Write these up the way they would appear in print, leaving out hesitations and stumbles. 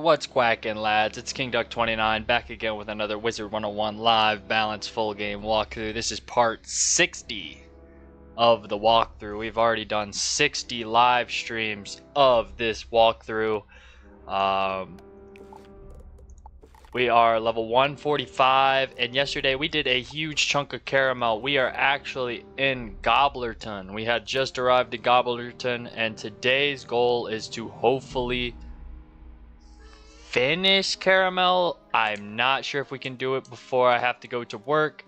What's quacking, lads? It's King Duck 29 back again with another Wizard 101 live balance full game walkthrough. This is part 60 of the walkthrough. We've already done 60 live streams of this walkthrough. We are level 145, and yesterday we did a huge chunk of caramel. We are actually in Gobblerton. We had just arrived at Gobblerton, and today's goal is to hopefully finish caramel. I'm not sure if we can do it before I have to go to work.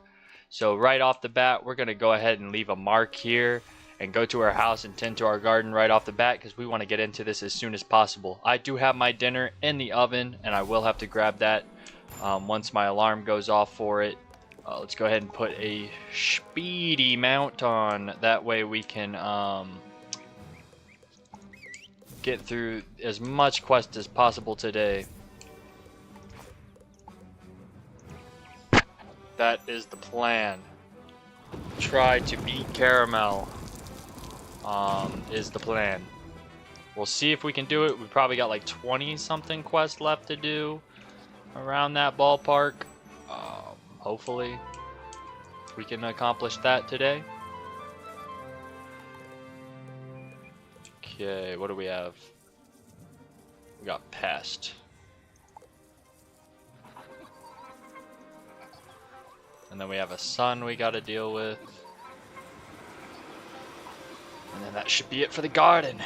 So right off the bat, we're going to go ahead and leave a mark here and go to our house and tend to our garden right off the bat because we want to get into this as soon as possible. I do have my dinner in the oven, and I will have to grab that once my alarm goes off for it. Let's go ahead and put a speedy mount on. That way we can get through as much quest as possible today. That is the plan. Try to beat caramel is the plan. We'll see if we can do it. We probably got like 20 something quests left to do around that ballpark. Hopefully we can accomplish that today. Okay, what do we have? We got pest. And then we have a sun we gotta deal with. And then that should be it for the garden.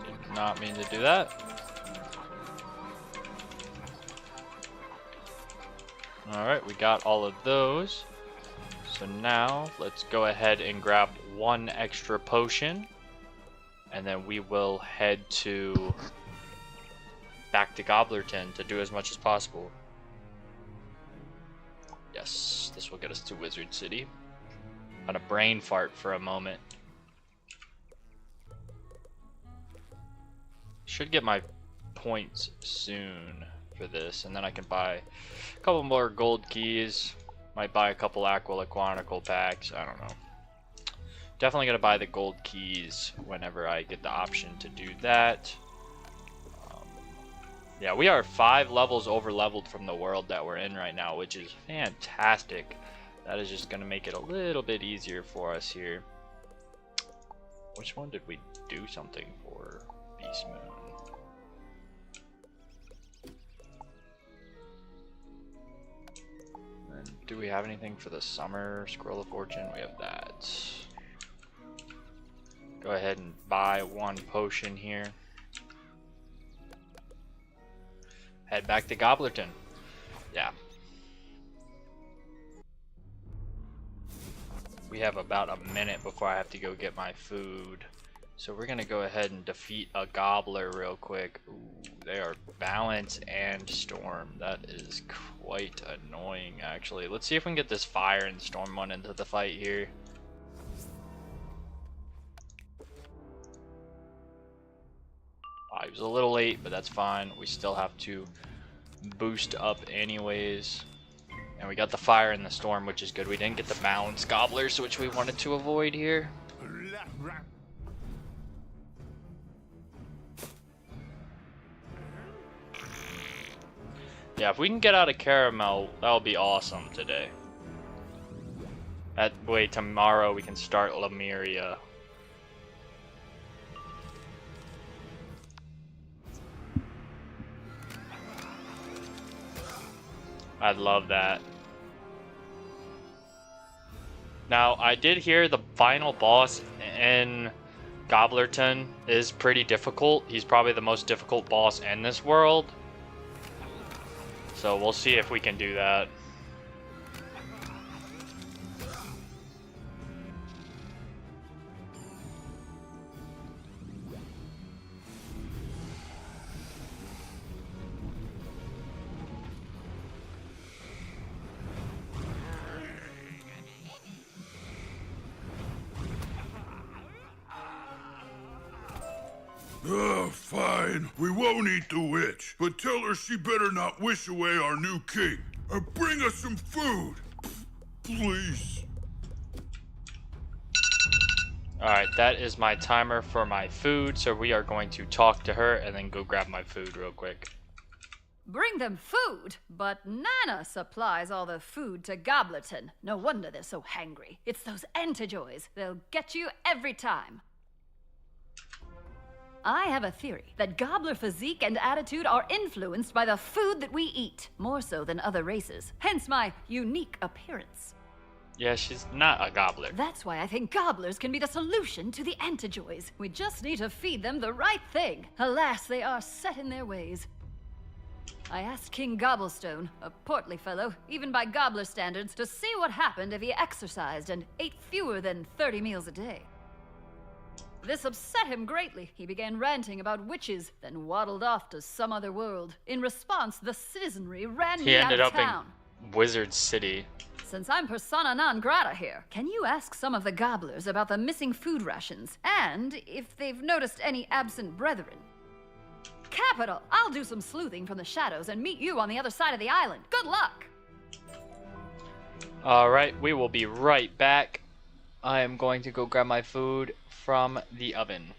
Did not mean to do that. Alright, we got all of those. So now, let's go ahead and grab one extra potion. And then we will head back to Gobblerton to do as much as possible. Yes, this will get us to Wizard City. Had a brain fart for a moment. Should get my points soon for this, and then I can buy a couple more gold keys. Might buy a couple Aquila Chronicle packs. I don't know. Definitely gonna buy the gold keys whenever I get the option to do that. Yeah, we are 5 levels over leveled from the world that we're in right now, which is fantastic. That is just gonna make it a little bit easier for us here. Which one did we do something for? Beast Moon. Do we have anything for the summer scroll of fortune? We have that. Go ahead and buy one potion here. Head back to Gobblerton. Yeah. We have about a minute before I have to go get my food. So we're gonna go ahead and defeat a gobbler real quick. Ooh, they are balance and storm. That is quite annoying, actually. Let's see if we can get this fire and storm one into the fight here. He was a little late, but that's fine. We still have to boost up anyways. And we got the fire and the storm, which is good. We didn't get the balance gobblers, which we wanted to avoid here. Yeah, if we can get out of caramel, that'll be awesome today. That way, tomorrow we can start Lemuria. I'd love that. Now, I did hear the final boss in Gobblerton is pretty difficult. He's probably the most difficult boss in this world. So we'll see if we can do that. Fine. We won't eat the witch, but tell her she better not wish away our new king. Bring us some food, please. Alright, that is my timer for my food, so we are going to talk to her and then go grab my food real quick. Bring them food, but Nana supplies all the food to Gobblerton. No wonder they're so hangry. It's those Antijoys. They'll get you every time. I have a theory that Gobbler physique and attitude are influenced by the food that we eat, more so than other races, hence my unique appearance. Yeah, she's not a gobbler. That's why I think gobblers can be the solution to the Antijoys. We just need to feed them the right thing. Alas, they are set in their ways. I asked King Gobblestone, a portly fellow, even by gobbler standards, to see what happened if he exercised and ate fewer than 30 meals a day. This upset him greatly. He began ranting about witches, then waddled off to some other world. In response, the citizenry ran me out of town. He ended up in Wizard City. Since I'm persona non grata here, can you ask some of the gobblers about the missing food rations, and if they've noticed any absent brethren? Capital! I'll do some sleuthing from the shadows and meet you on the other side of the island. Good luck! Alright, we will be right back. I am going to go grab my food from the oven.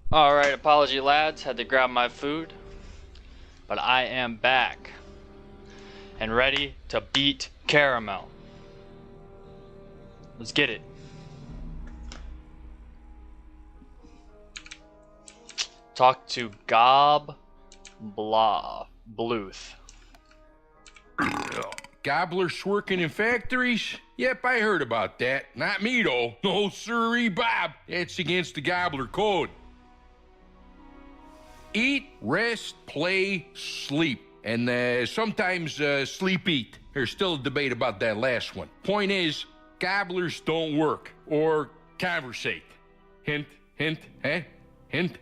Alright, apology lads, had to grab my food. But I am back. And ready to beat Caramel. Let's get it. Talk to Bluth. Gobblers working in factories? Yep, I heard about that. Not me, though. No, sirree, Bob. That's against the Gobbler code. Eat, rest, play, sleep. And sometimes sleep eat. There's still a debate about that last one. Point is, gobblers don't work or conversate. Hint, hint, eh? Hint.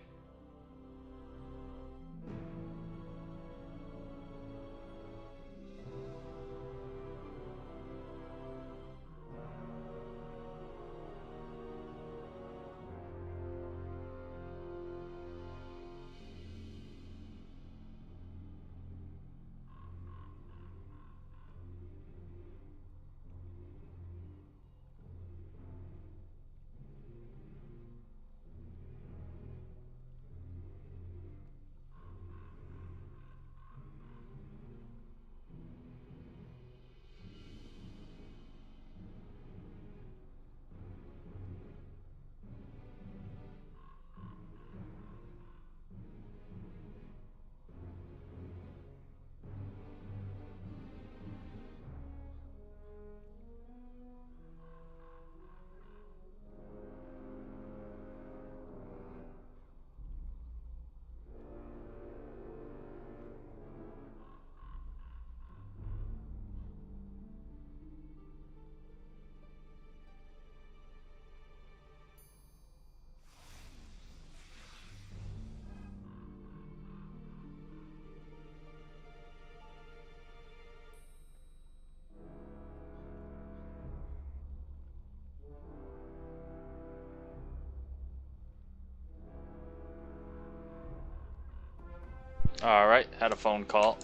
Alright, had a phone call.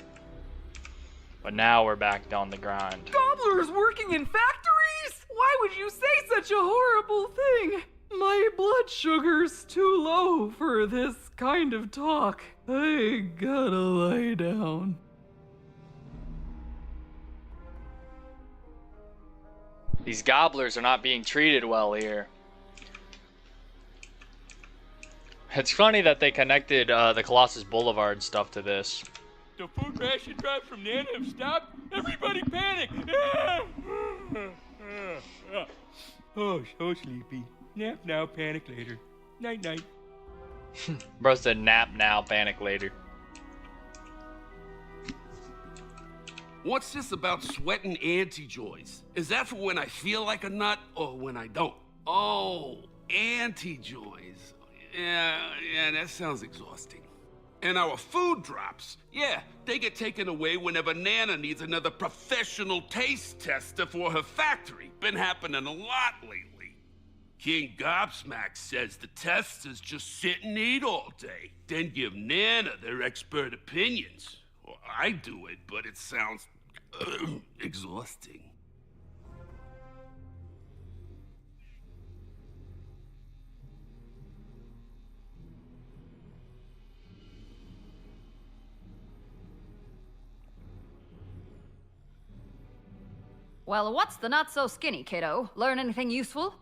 But now we're back on the grind. Gobblers working in factories? Why would you say such a horrible thing? My blood sugar's too low for this kind of talk. I gotta lie down. These gobblers are not being treated well here. It's funny that they connected the Colossus Boulevard stuff to this. The food ration drive from Nana have stopped. Everybody panic! Oh, so sleepy. Nap now, panic later. Night night. Bro said nap now, panic later. What's this about sweating anti-joys? Is that for when I feel like a nut or when I don't? Oh, anti-joys. Yeah, that sounds exhausting. And our food drops. Yeah, they get taken away whenever Nana needs another professional taste tester for her factory. Been happening a lot lately. King Gobsmack says the testers just sit and eat all day, then give Nana their expert opinions. Well, I do it, but it sounds exhausting. Well, what's the not so skinny, kiddo? Learn anything useful?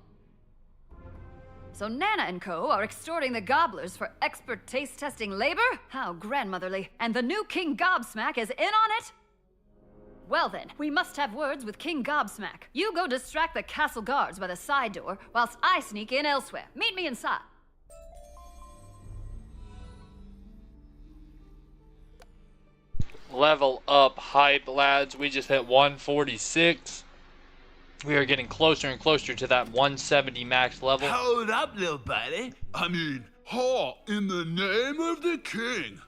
So Nana and Co. are extorting the gobblers for expert taste testing labor? How grandmotherly. And the new King Gobsmack is in on it? Well then, we must have words with King Gobsmack. You go distract the castle guards by the side door, whilst I sneak in elsewhere. Meet me inside. Level up hype, lads. We just hit 146. We are getting closer and closer to that 170 max level. Hold up, little buddy. I mean, in the name of the king.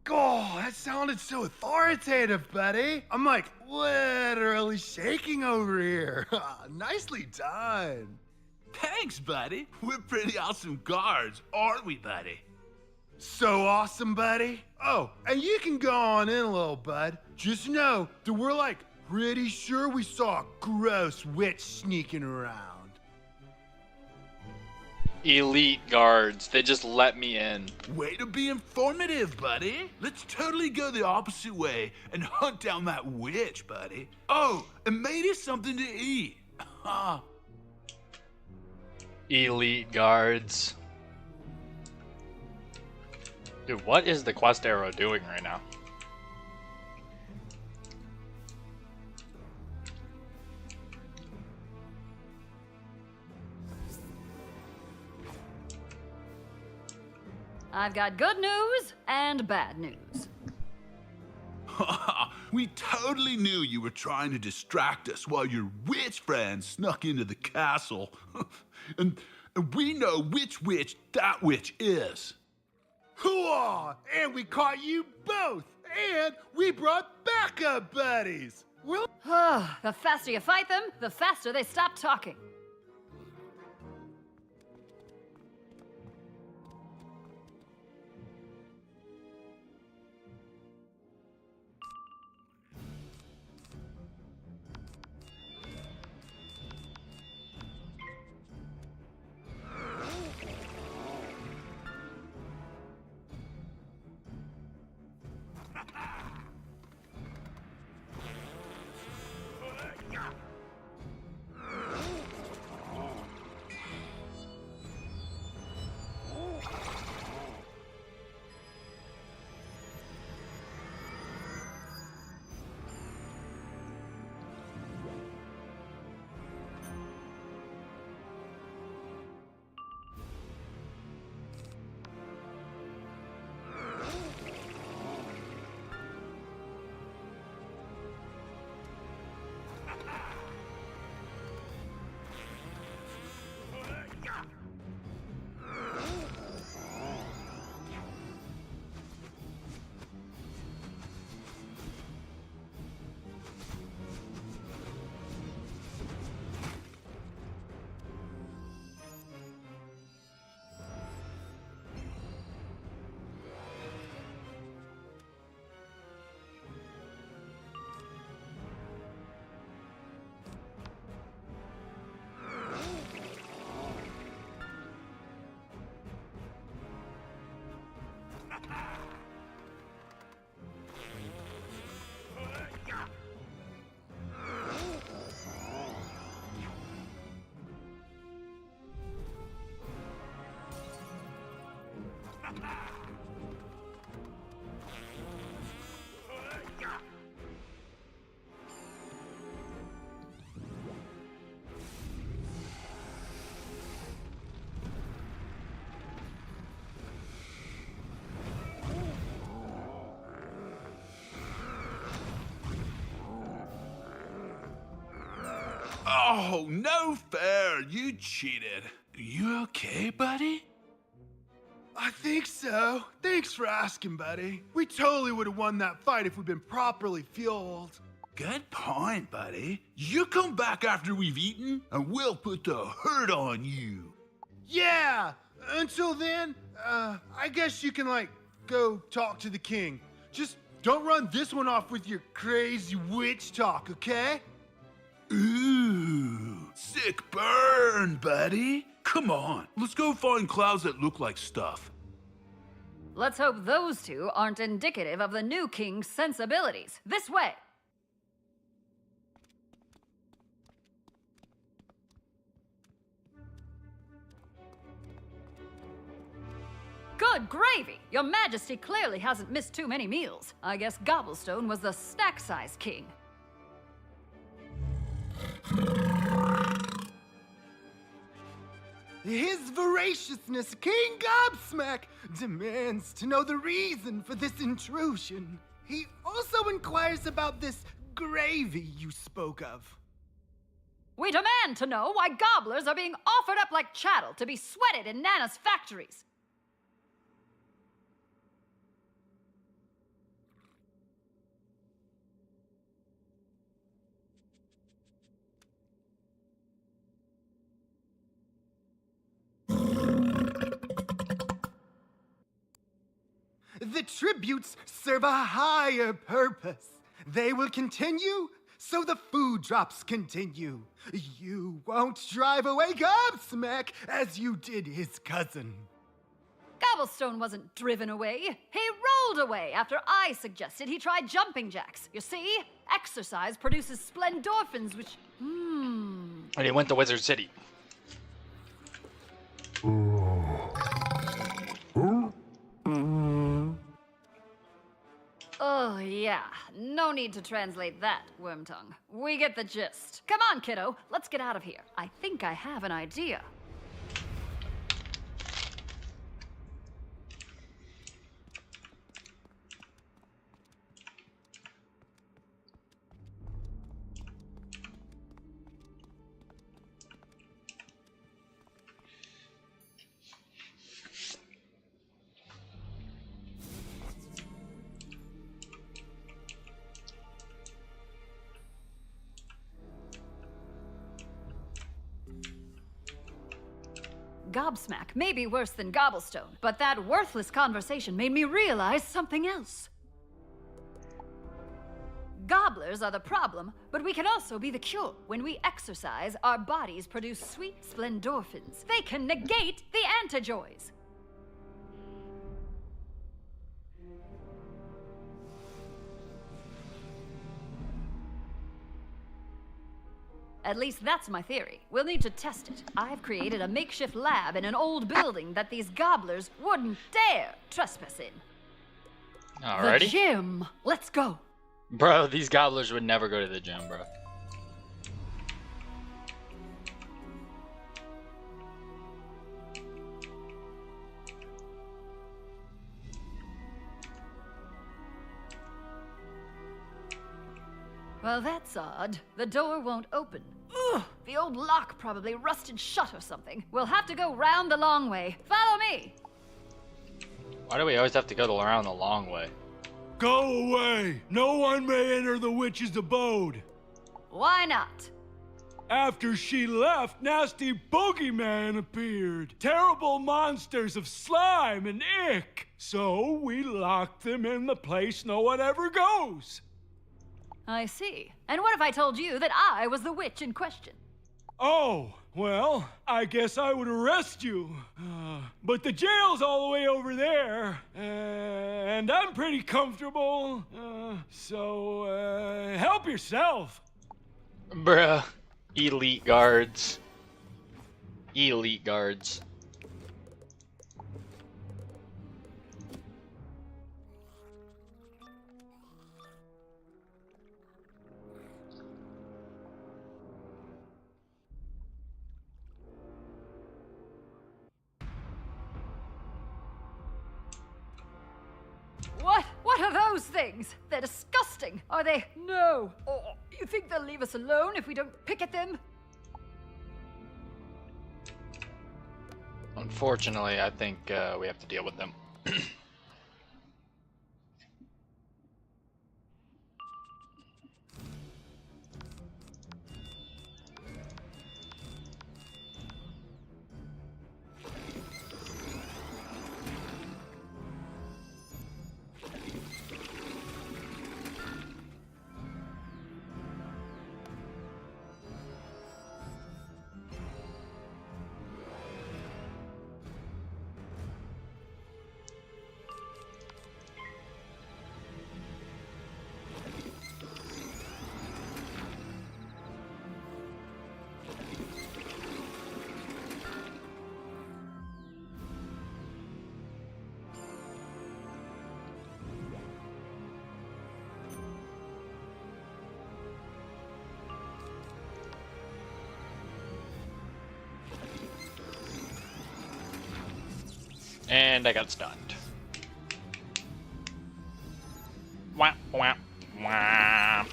Oh, that sounded so authoritative, buddy. I'm like literally shaking over here. Nicely done. Thanks, buddy. We're pretty awesome guards, aren't we, buddy? So awesome, buddy. Oh, and you can go on in a little, bud. Just know that we're like pretty sure we saw a gross witch sneaking around. Elite guards. They just let me in. Way to be informative, buddy. Let's totally go the opposite way and hunt down that witch, buddy. Oh, and maybe something to eat. Elite guards. Dude, what is the quest arrow doing right now? I've got good news and bad news. We totally knew you were trying to distract us while your witch friend snuck into the castle. and we know which witch that witch is. Hooah! And we caught you both! And we brought backup buddies! Well, The faster you fight them, the faster they stop talking. Oh, no fair. You cheated. You okay, buddy? I think so. Thanks for asking, buddy. We totally would have won that fight if we'd been properly fueled. Good point, buddy. You come back after we've eaten, and we'll put the hurt on you. Yeah! Until then, I guess you can, go talk to the king. Just don't run this one off with your crazy witch talk, okay? Ooh, sick burn, buddy. Come on, let's go find clouds that look like stuff. Let's hope those two aren't indicative of the new king's sensibilities. This way! Good gravy! Your Majesty clearly hasn't missed too many meals. I guess Gobblestone was the snack-size king. His voraciousness, King Gobsmack, demands to know the reason for this intrusion. He also inquires about this gravy you spoke of. We demand to know why gobblers are being offered up like chattel to be sweated in Nana's factories. The tributes serve a higher purpose. They will continue so the food drops continue. You won't drive away Gobsmack as you did his cousin. Gobblestone wasn't driven away. He rolled away after I suggested he try jumping jacks. You see, exercise produces splendorphins, which... And he went to Wizard City. Oh, yeah. No need to translate that, Wormtongue. We get the gist. Come on, kiddo. Let's get out of here. I think I have an idea. Gobsmack may be worse than Gobblestone, but that worthless conversation made me realize something else. Gobblers are the problem, but we can also be the cure. When we exercise, our bodies produce sweet splendorphins. They can negate the antijoys. At least that's my theory. We'll need to test it. I've created a makeshift lab in an old building that these gobblers wouldn't dare trespass in. Alrighty. The gym. Let's go. Bro, these gobblers would never go to the gym, bro. Well, that's odd. The door won't open. Ugh, the old lock probably rusted shut or something. We'll have to go round the long way. Follow me. Why do we always have to go around the long way? Go away! No one may enter the witch's abode! Why not? After she left, nasty bogeyman appeared. Terrible monsters of slime and ick. So we locked them in the place no one ever goes. I see. And what if I told you that I was the witch in question? Oh, well, I guess I would arrest you. But the jail's all the way over there. And I'm pretty comfortable. So help yourself. Bruh. Elite guards. Elite guards. What are those things? They're disgusting. Are they? No. Oh, you think they'll leave us alone if we don't pick at them? Unfortunately, I think we have to deal with them. And I got stunned. Wah, wah, wah.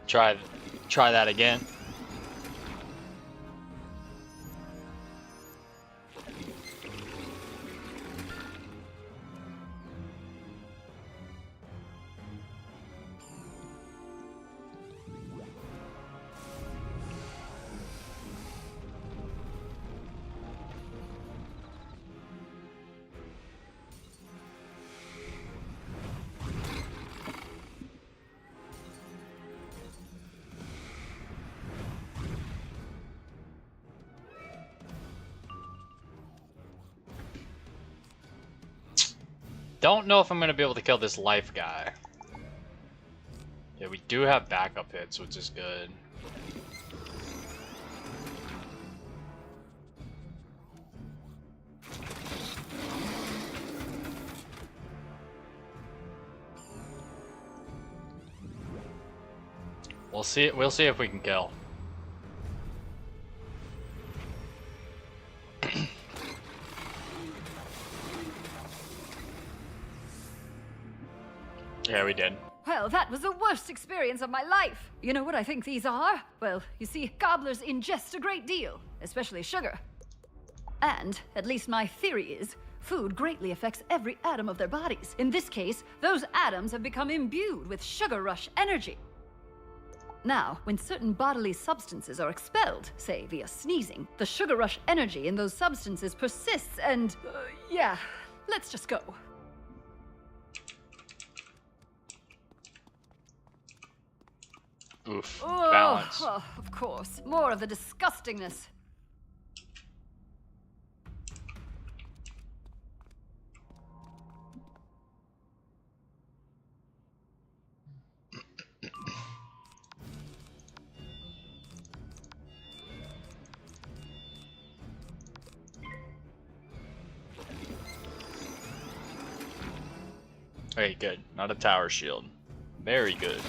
Try that again. don't know if I'm going to be able to kill this life guy. Yeah, we do have backup hits, which is good. We'll see if we can kill. Yeah, we did. Well, that was the worst experience of my life. You know what I think these are? Well, you see, gobblers ingest a great deal, especially sugar. And, at least my theory is, food greatly affects every atom of their bodies. In this case, those atoms have become imbued with sugar rush energy. Now, when certain bodily substances are expelled, say via sneezing, the sugar rush energy in those substances persists and, yeah, let's just go. Oof. Balance. Oh, of course. More of the disgustingness. Okay, good. Not a tower shield. Very good.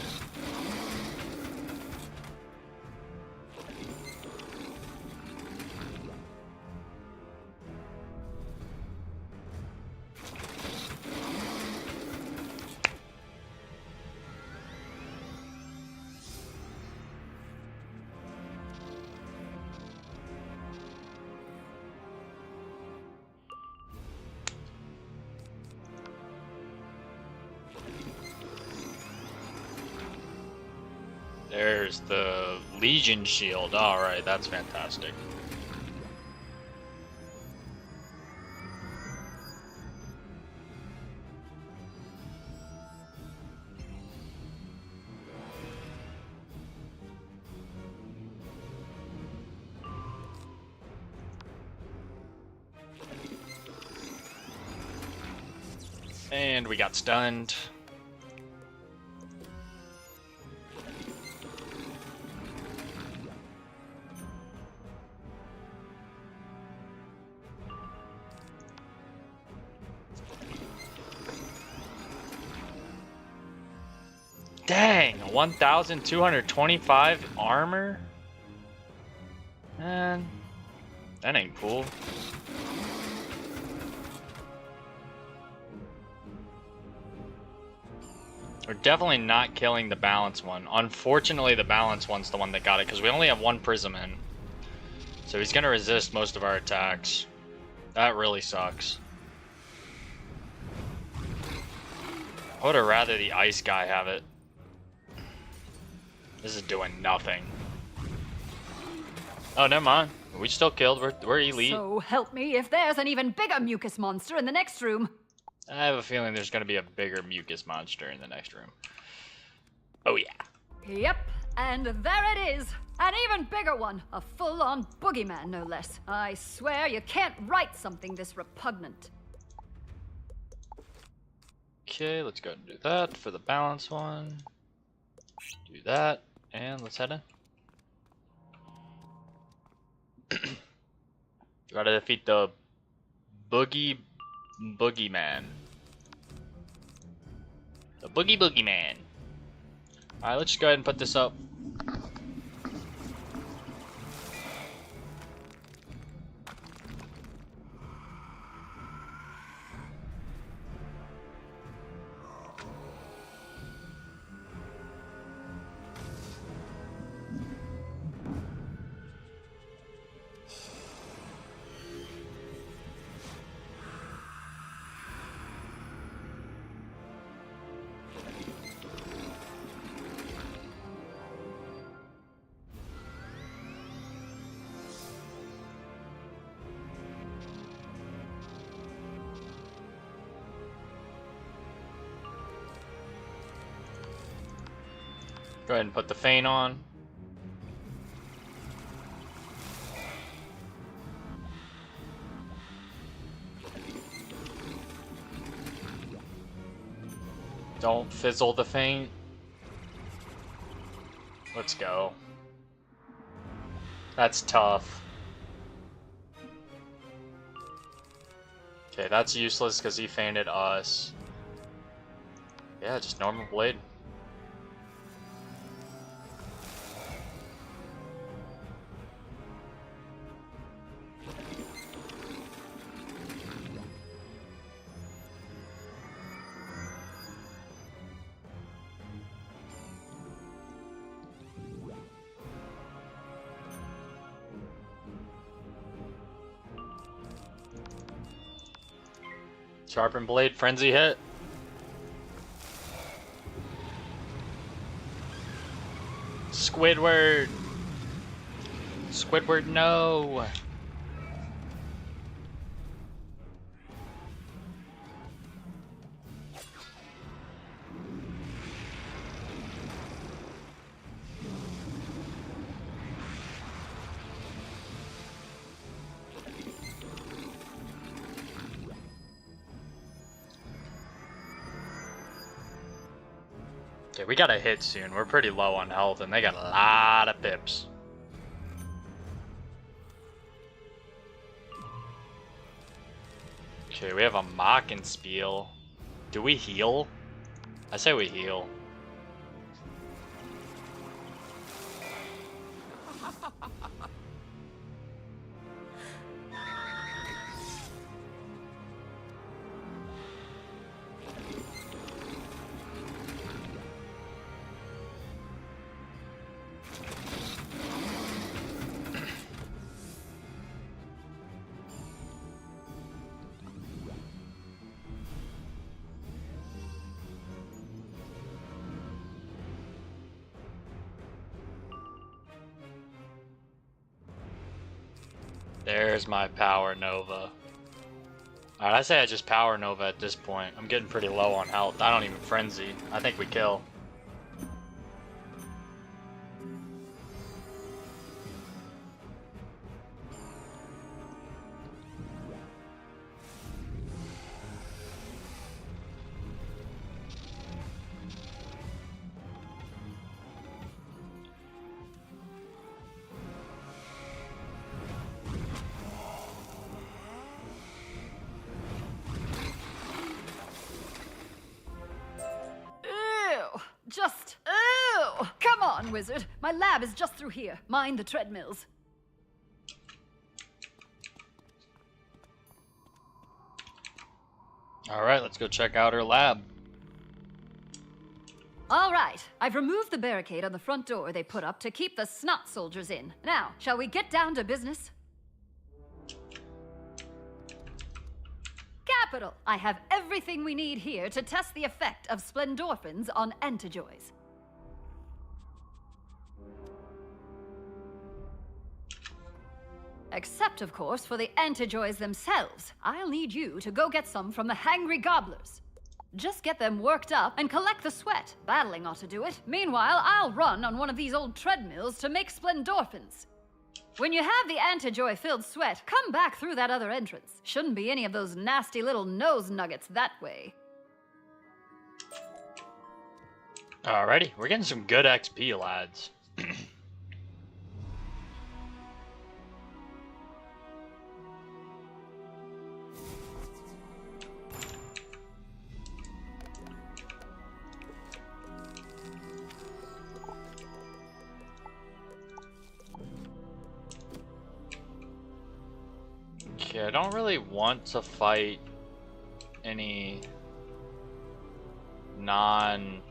There's the Legion shield. Alright, that's fantastic. And we got stunned. Dang, 1,225 armor? Man, that ain't cool. We're definitely not killing the balance one. Unfortunately, the balance one's the one that got it, because we only have one prism in. So he's gonna resist most of our attacks. That really sucks. I would have rather the ice guy have it. This is doing nothing. Oh, never mind. We still killed. We're elite. So help me if there's an even bigger mucus monster in the next room. I have a feeling there's going to be a bigger mucus monster in the next room. Oh, yeah. Yep, and there it is. An even bigger one. A full-on boogeyman, no less. I swear you can't write something this repugnant. Okay, let's go and do that for the balance one. Do that, and let's head in. Gotta defeat the boogeyman. The boogeyman. Alright, let's just go ahead and put this up. Go ahead and put the feint on. Don't fizzle the feint. Let's go. That's tough. Okay, that's useless because he feinted us. Yeah, just normal blade. Sharpen blade, frenzy hit. Squidward! Squidward, no! Okay, we gotta hit soon. We're pretty low on health, and they got a lot of pips. Okay, we have a Mockenspiel. Do we heal? I say we heal. There's my Power Nova. Alright, I say I just Power Nova at this point. I'm getting pretty low on health. I don't even Frenzy. I think we kill. Just, ew! Come on, wizard. My lab is just through here. Mind the treadmills. Alright, let's go check out her lab. All right. I've removed the barricade on the front door they put up to keep the snot soldiers in. Now, shall we get down to business? Capital! I have everything we need here to test the effect of splendorphins on antijoys. Except, of course, for the antijoys themselves. I'll need you to go get some from the hangry gobblers. Just get them worked up and collect the sweat. Battling ought to do it. Meanwhile, I'll run on one of these old treadmills to make splendorphins. When you have the antijoy-filled sweat, come back through that other entrance. Shouldn't be any of those nasty little nose nuggets that way. Alrighty, we're getting some good XP, lads. Okay, I don't really want to fight any non-balance.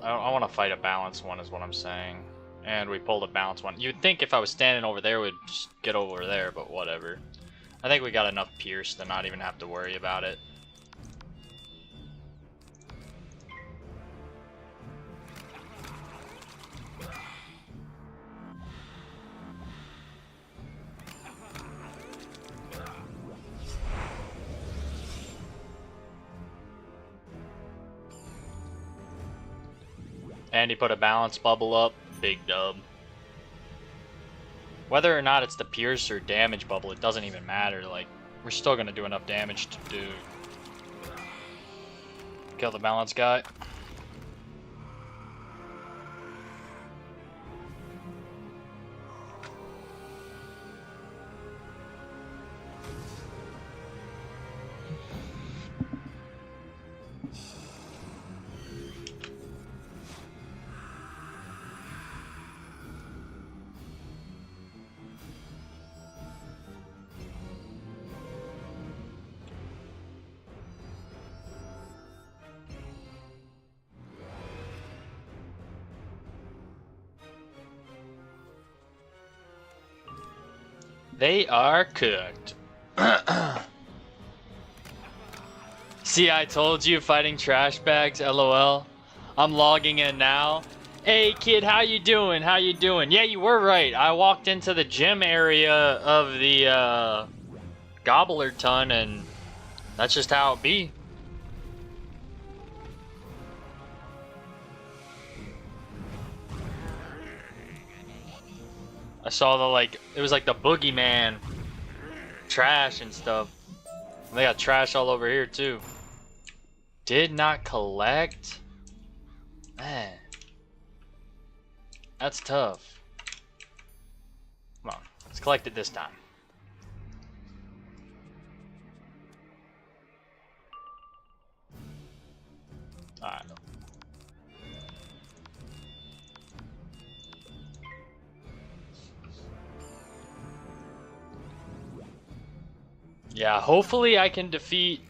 I want to fight a balanced one is what I'm saying. And we pulled a balanced one. You'd think if I was standing over there, we'd just get over there, but whatever. I think we got enough Pierce to not even have to worry about it. And he put a balance bubble up. Big dub. Whether or not it's the pierce or damage bubble, it doesn't even matter. Like, we're still gonna do enough damage to do. Kill the balance guy. They are cooked. See, I told you, fighting trash bags, LOL. I'm logging in now. Hey kid, how you doing? How you doing? Yeah, you were right. I walked into the gym area of the Gobbler Ton, and that's just how it be. I saw the, it was like the boogeyman trash and stuff. And they got trash all over here too. Did not collect? Man. That's tough. Come on, let's collect it this time. Alright. Yeah, hopefully I can defeat,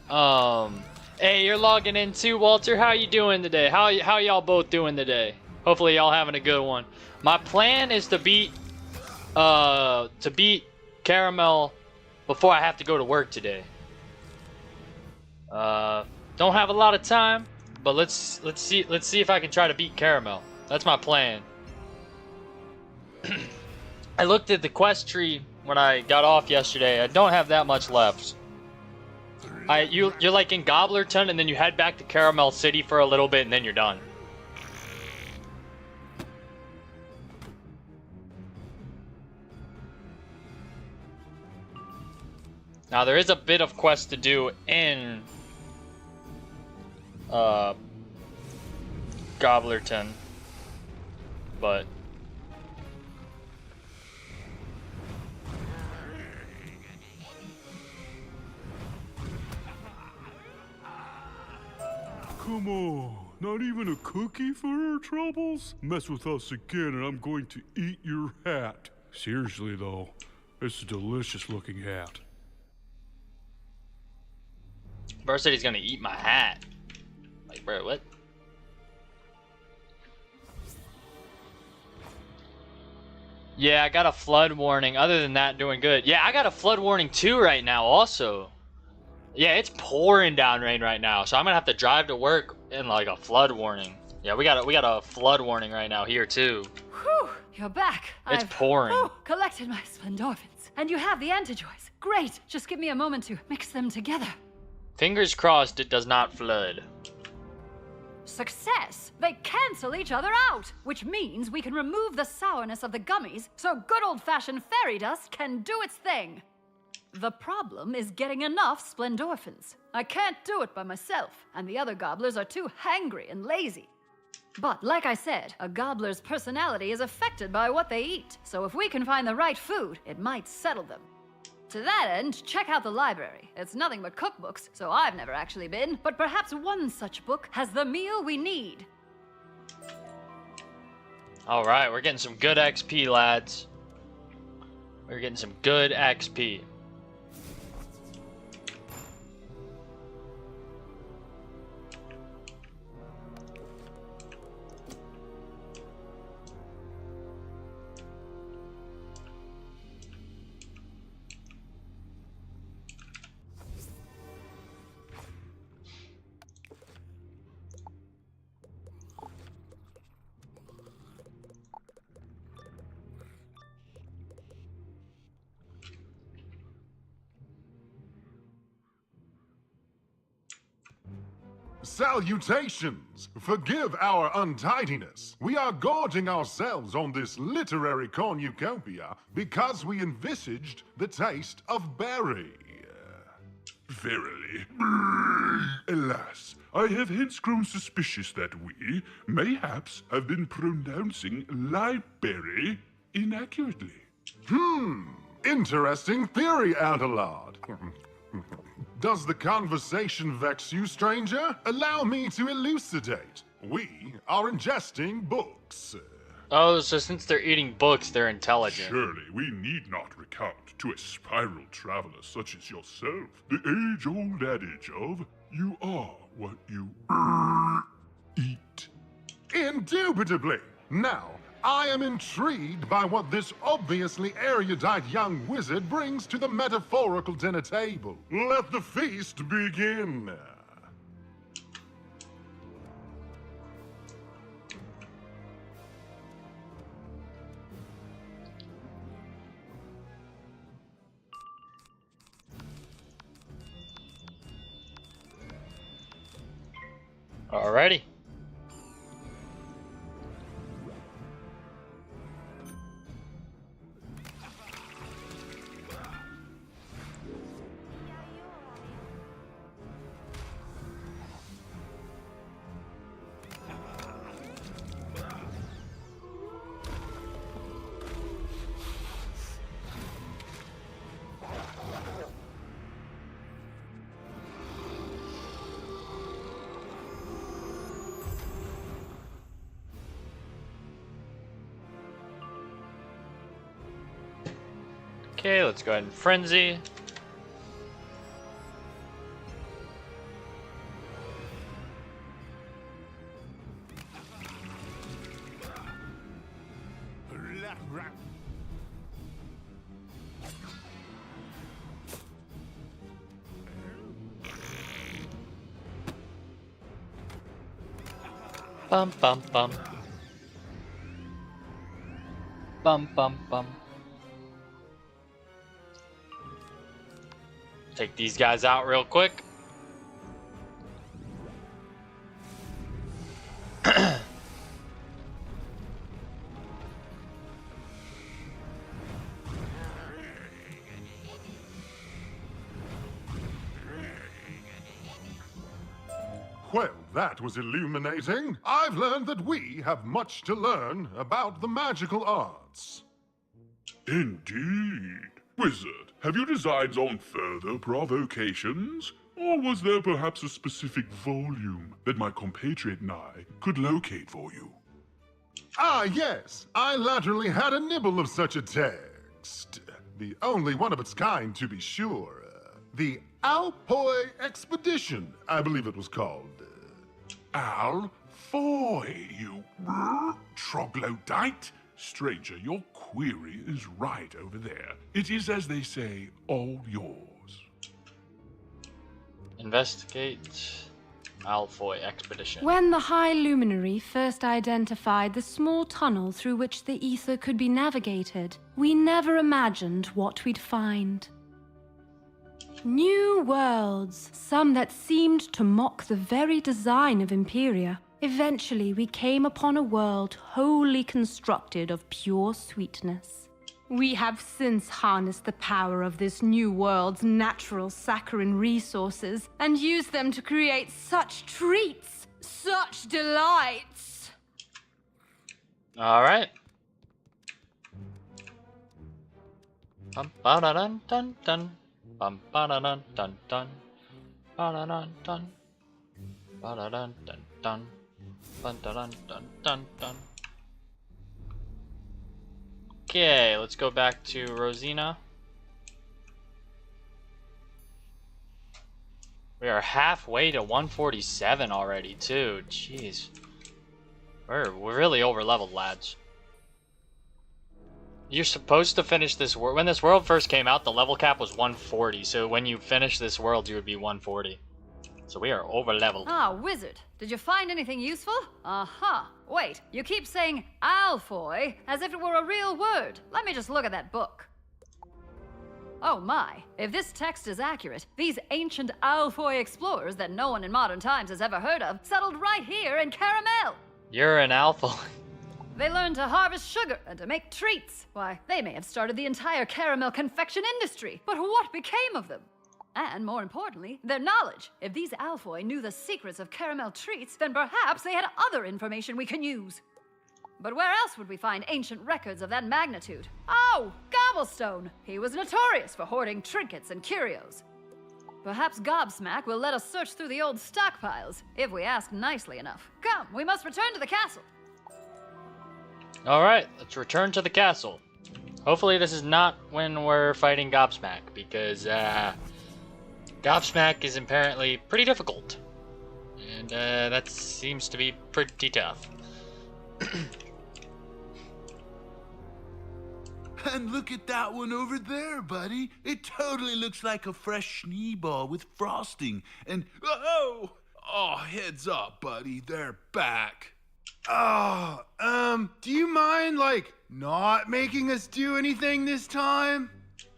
hey, you're logging in too, Walter. How you doing today? How y'all both doing today? Hopefully y'all having a good one. My plan is to beat Caramel before I have to go to work today. Don't have a lot of time, but let's see if I can try to beat Caramel. That's my plan. I looked at the quest tree when I got off yesterday. I don't have that much left. You're like in Gobblerton, and then you head back to Caramel City for a little bit, and then you're done. Now there is a bit of quest to do in Gobblerton, but Come on, not even a cookie for our troubles? Mess with us again and I'm going to eat your hat. Seriously though, it's a delicious looking hat. Bro said he's gonna eat my hat. Like, bro, what? Yeah, I got a flood warning. Other than that, doing good. Yeah, I got a flood warning too right now also. Yeah, it's pouring down rain right now, so I'm gonna have to drive to work in like a flood warning. Yeah, we got a flood warning right now here too. Whew, you're back. It's pouring. Collected my splendorphins. And you have the antijoys. Great, just give me a moment to mix them together. Fingers crossed it does not flood. Success! They cancel each other out, which means we can remove the sourness of the gummies so good old-fashioned fairy dust can do its thing. The problem is getting enough splendorphins. I can't do it by myself, and the other gobblers are too hangry and lazy. But like I said, a gobbler's personality is affected by what they eat, so if we can find the right food, it might settle them. To that end, check out the library. It's nothing but cookbooks, so I've never actually been, but perhaps one such book has the meal we need. Alright, we're getting some good XP, lads. We're getting some good XP. Salutations! Forgive our untidiness. We are gorging ourselves on this literary cornucopia because we envisaged the taste of berry. Verily. Alas, I have hence grown suspicious that we, mayhaps, have been pronouncing library inaccurately. Interesting theory, Adelard. Does the conversation vex you, stranger? Allow me to elucidate. We are ingesting books. Oh, so since they're eating books, they're intelligent. Surely we need not recount to a spiral traveler such as yourself the age-old adage of, you are what you eat. Indubitably. Now, I am intrigued by what this obviously erudite young wizard brings to the metaphorical dinner table. Let the feast begin. Alrighty. Okay, let's go ahead and frenzy. Bum bum bum. Bum bum bum. Take these guys out real quick. Well, that was illuminating. I've learned that we have much to learn about the magical arts. Indeed. Wizard, have you designs on further provocations? Or was there perhaps a specific volume that my compatriot and I could locate for you? Ah, yes. I latterly had a nibble of such a text. The only one of its kind, to be sure. The Alpoi Expedition, I believe it was called. Alfoy, you troglodyte? Stranger, your query is right over there. It is, as they say, all yours. Investigate Malfoy expedition. When the High Luminary first identified the small tunnel through which the ether could be navigated, we never imagined what we'd find. New worlds, some that seemed to mock the very design of Imperia. Eventually, we came upon a world wholly constructed of pure sweetness. We have since harnessed the power of this new world's natural saccharine resources and used them to create such treats, such delights. All right. Bum ba da dun dun dun. Bum ba da dun dun dun. Ba da dun dun. Ba da dun dun dun. Dun dun dun dun dun dun. Okay, let's go back to Rosina. We are halfway to 147 already, too. Jeez. We're really over leveled, lads. You're supposed to finish this world. When this world first came out, the level cap was 140. So when you finish this world, you would be 140. So we are over leveled. Ah, wizard. Did you find anything useful? Aha. Wait, you keep saying Alfoy as if it were a real word. Let me just look at that book. Oh my, if this text is accurate, these ancient Alfoy explorers that no one in modern times has ever heard of settled right here in Caramel. You're an alpha. They learned to harvest sugar and to make treats. Why, they may have started the entire caramel confection industry. But what became of them? And more importantly, their knowledge. If these Alphoi knew the secrets of caramel treats, then perhaps they had other information we can use. But where else would we find ancient records of that magnitude? Oh, Gobblestone! He was notorious for hoarding trinkets and curios. Perhaps Gobsmack will let us search through the old stockpiles, if we ask nicely enough. Come, we must return to the castle. Alright, let's return to the castle. Hopefully this is not when we're fighting Gobsmack, because Gobsmack is apparently pretty difficult. And that seems to be pretty tough. And look at that one over there, buddy. It totally looks like a fresh Schneeball with frosting. And, oh, heads up, buddy. They're back. Oh, do you mind, not making us do anything this time?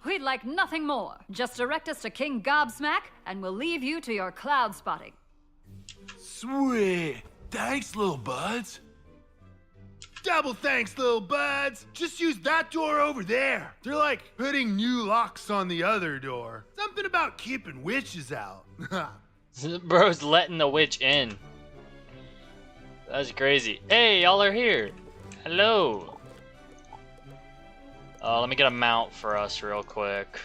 We'd like nothing more. Just direct us to King Gobsmack, and we'll leave you to your cloud spotting. Sweet. Thanks, little buds. Double thanks, little buds. Just use that door over there. They're like putting new locks on the other door. Something about keeping witches out. Bro's letting the witch in. That's crazy. Hey, y'all are here. Hello. Let me get a mount for us real quick.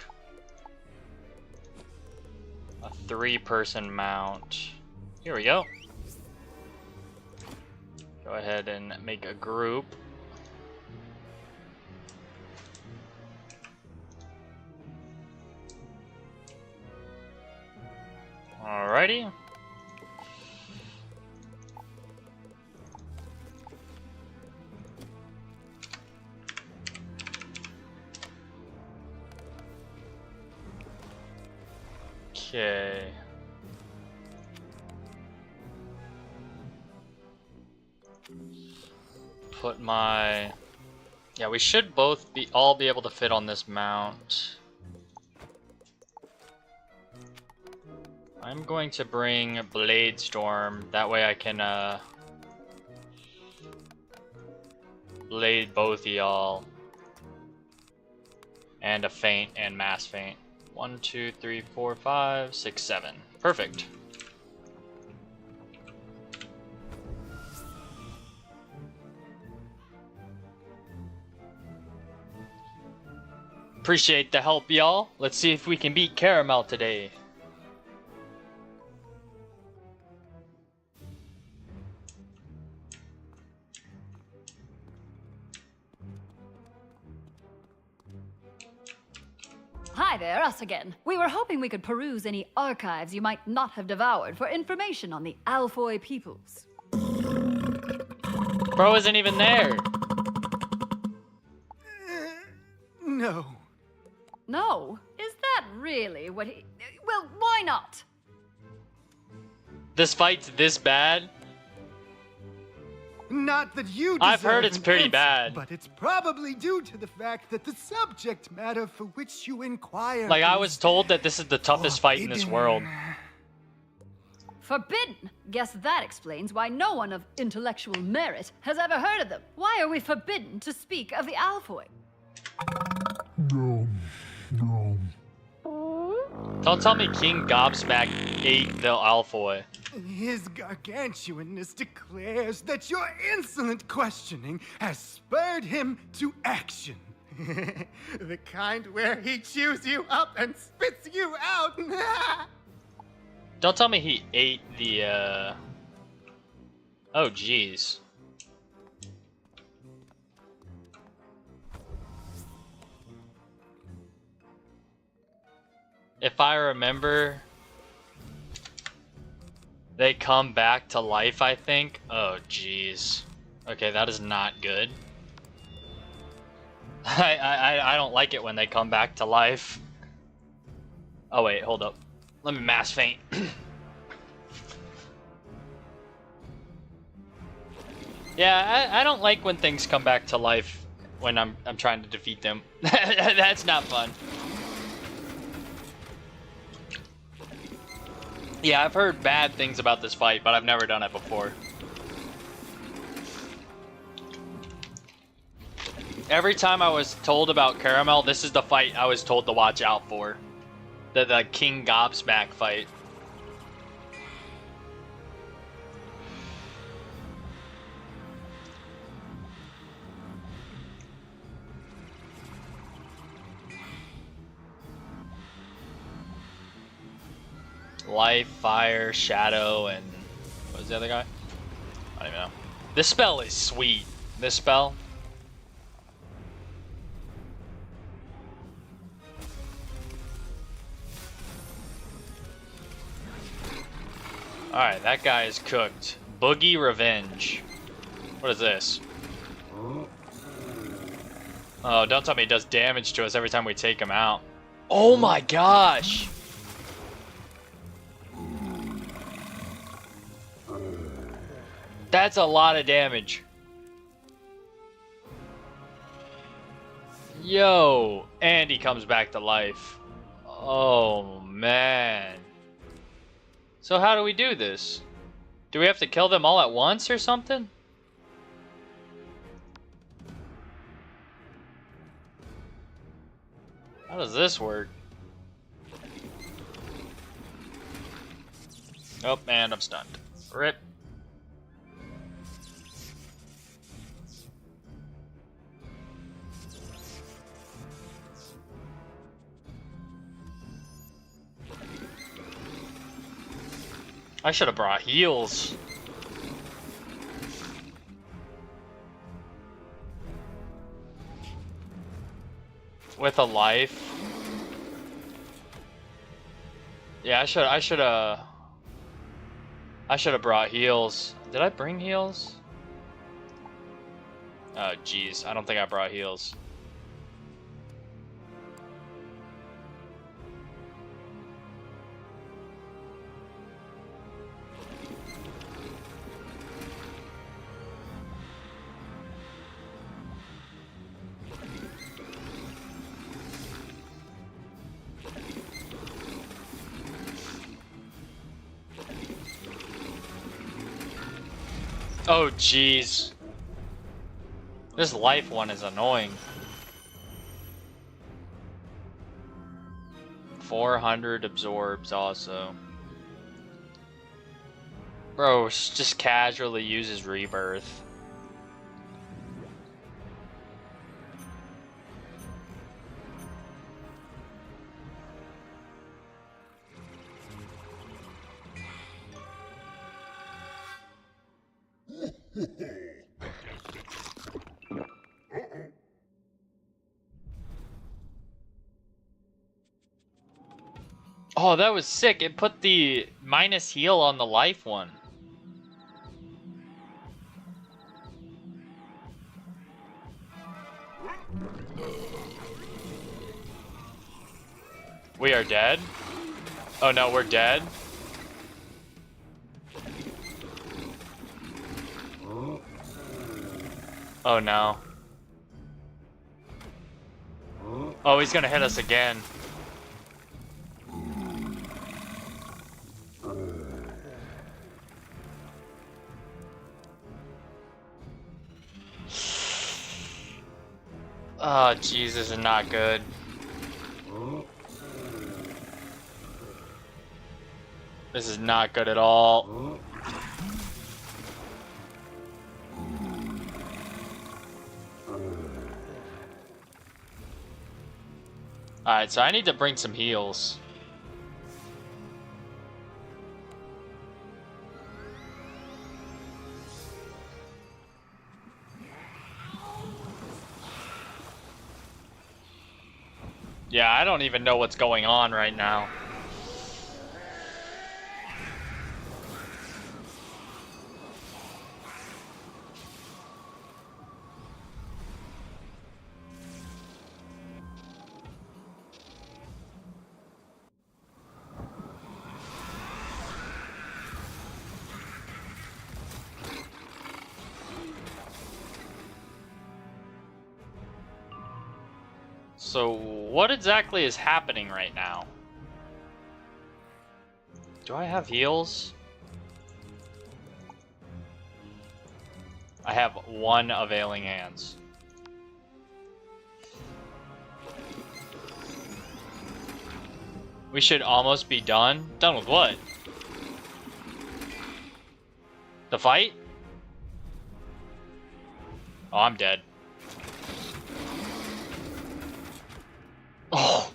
A 3-person mount. Here we go. Go ahead and make a group. Alrighty. Okay. Put my... Yeah, we should both all be able to fit on this mount. I'm going to bring Blade Storm. That way I can blade both of y'all. And a feint and mass feint. 1, 2, 3, 4, 5, 6, 7. Perfect. Appreciate the help, y'all. Let's see if we can beat Caramel today. Hi there, us again. We were hoping we could peruse any archives you might not have devoured for information on the Alphoi peoples. Bro isn't even there. No. No? Is that really what he... Well, why not? This fight's this bad? Not that you deserve I've heard it's an pretty answer, bad. But it's probably due to the fact that the subject matter for which you inquire Like, I is was told that this is the toughest fight in this world. Forbidden? Guess that explains why no one of intellectual merit has ever heard of them. Why are we forbidden to speak of the Alphoi? No. Don't tell me King Gobsmack ate the Alphoi. His gargantuanness declares that your insolent questioning has spurred him to action. The kind where he chews you up and spits you out. Don't tell me he ate the, Oh, jeez. If I remember, they come back to life, I think. Oh, jeez. Okay, that is not good. I don't like it when they come back to life. Oh, wait, hold up. Let me mass feint. Yeah, I don't like when things come back to life when I'm trying to defeat them. That's not fun. Yeah, I've heard bad things about this fight, but I've never done it before. Every time I was told about Caramel, this is the fight I was told to watch out for. The King Gobsmack fight. Life, fire, shadow, and what was the other guy? I don't even know. This spell is sweet. This spell. Alright, that guy is cooked. Boogie Revenge. What is this? Oh, don't tell me it does damage to us every time we take him out. Oh my gosh! That's a lot of damage. Yo! And he comes back to life. Oh, man. So how do we do this? Do we have to kill them all at once or something? How does this work? Oh, man, I'm stunned. Rip. I should have brought heals. With a life. Yeah, I should have brought heals. Did I bring heals? Oh jeez, I don't think I brought heals. Oh jeez. This life one is annoying. 400 absorbs also. Bro, just casually uses rebirth. Oh, that was sick. It put the minus heal on the life one. We are dead? Oh no, we're dead? Oh no. Oh, he's gonna hit us again. Oh, jeez, this is not good. This is not good at all. Alright, so I need to bring some heals. Yeah, I don't even know what's going on right now. So, what exactly is happening right now? Do I have heals? I have one availing hands. We should almost be done. Done with what? The fight? Oh, I'm dead. Oh.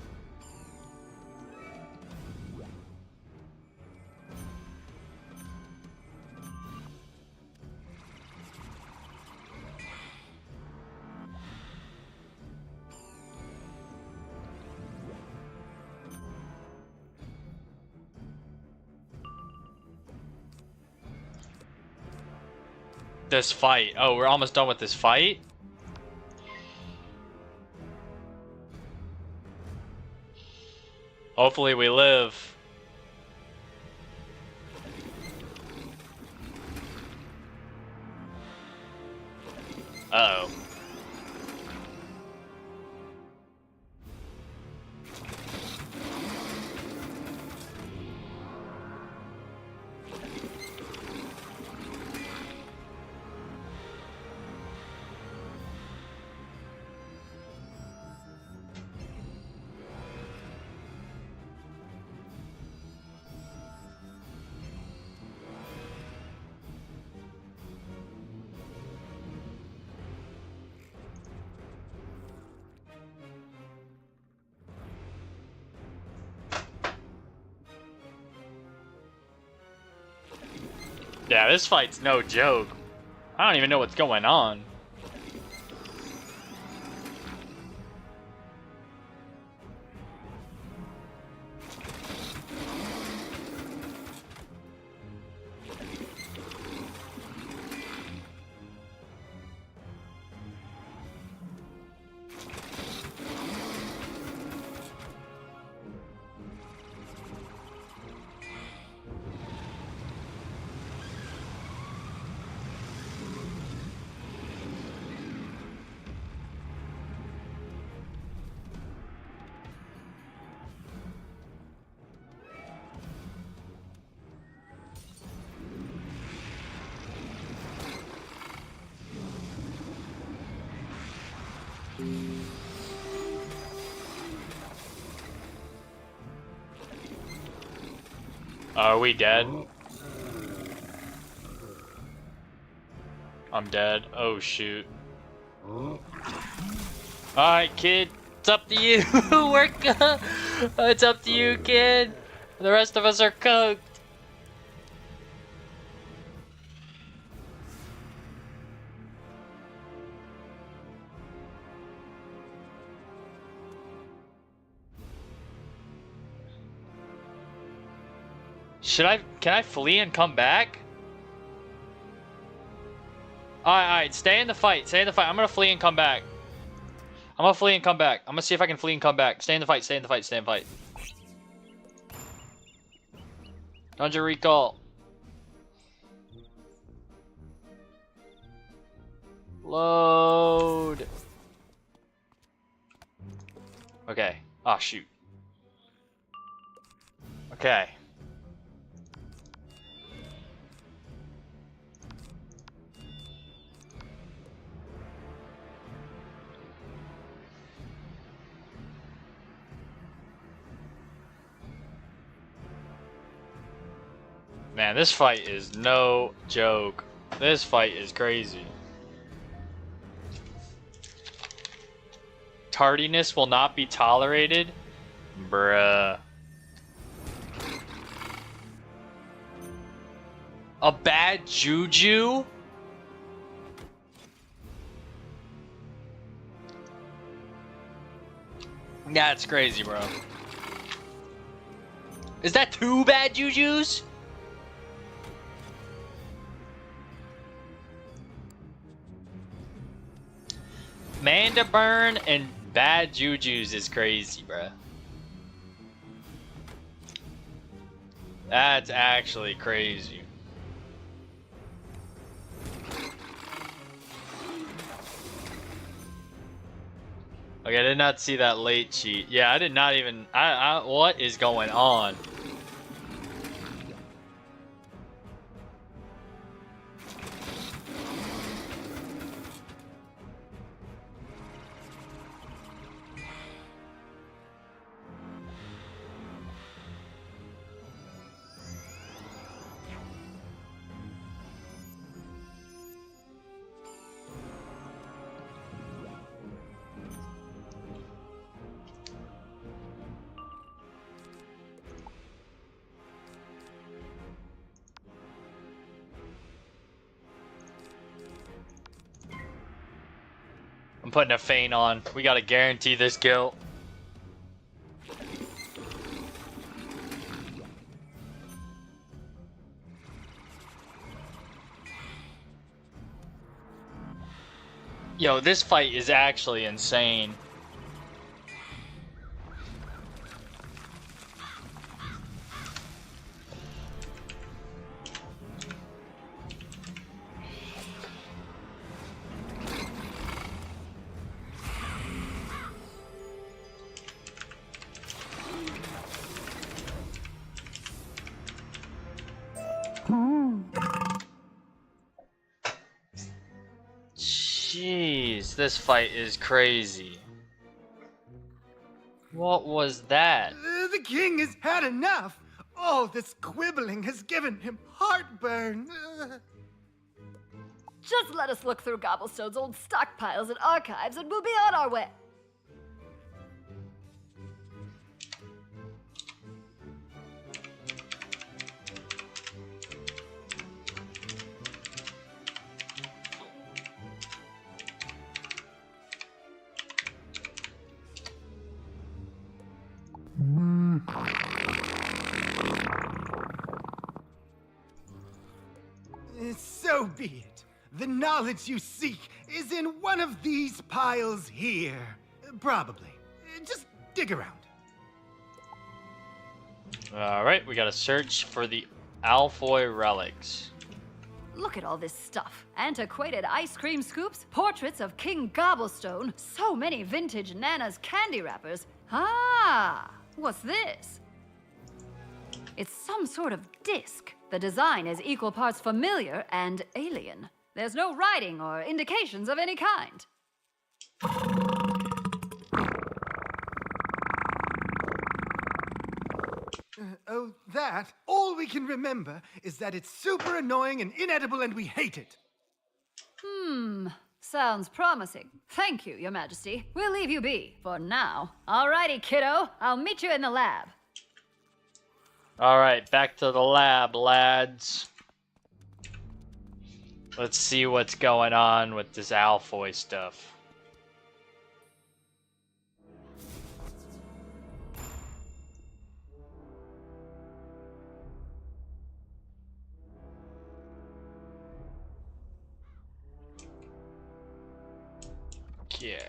This fight. Oh, we're almost done with this fight? Hopefully we live. Uh-oh. Yeah, this fight's no joke. I don't even know what's going on. Are we dead? I'm dead. Oh shoot. Alright, kid. It's up to you. It's up to you, kid. The rest of us are cooked. Can I flee and come back? Alright, stay in the fight, I'm gonna flee and come back. I'm gonna see if I can flee and come back. Stay in the fight. Dungeon recall. Load. Okay. Oh, shoot. Okay. Man, this fight is no joke. This fight is crazy. Tardiness will not be tolerated? Bruh. A bad juju? That's crazy, bro. Is that 2 bad jujus? Manda burn and bad jujus is crazy, bruh. That's actually crazy. Okay, I did not see that late cheat. Yeah, I did not even... what is going on? putting a feint on. We gotta guarantee this kill. Yo, this fight is actually insane. Jeez, this fight is crazy. What was that? The king has had enough. All this quibbling has given him heartburn. Just let us look through Gobblestone's old stockpiles and archives and we'll be on our way. So be it. The knowledge you seek is in one of these piles here. Probably. Just dig around. Alright, we gotta search for the Alfoy relics. Look at all this stuff. Antiquated ice cream scoops, portraits of King Gobblestone, so many vintage Nana's candy wrappers. Ah, what's this? It's some sort of disc. The design is equal parts familiar and alien. There's no writing or indications of any kind. Oh, that? All we can remember is that it's super annoying and inedible and we hate it. Sounds promising. Thank you, Your Majesty. We'll leave you be for now. Alrighty, kiddo. I'll meet you in the lab. Alright, back to the lab, lads. Let's see what's going on with this Alfoy stuff. Okay.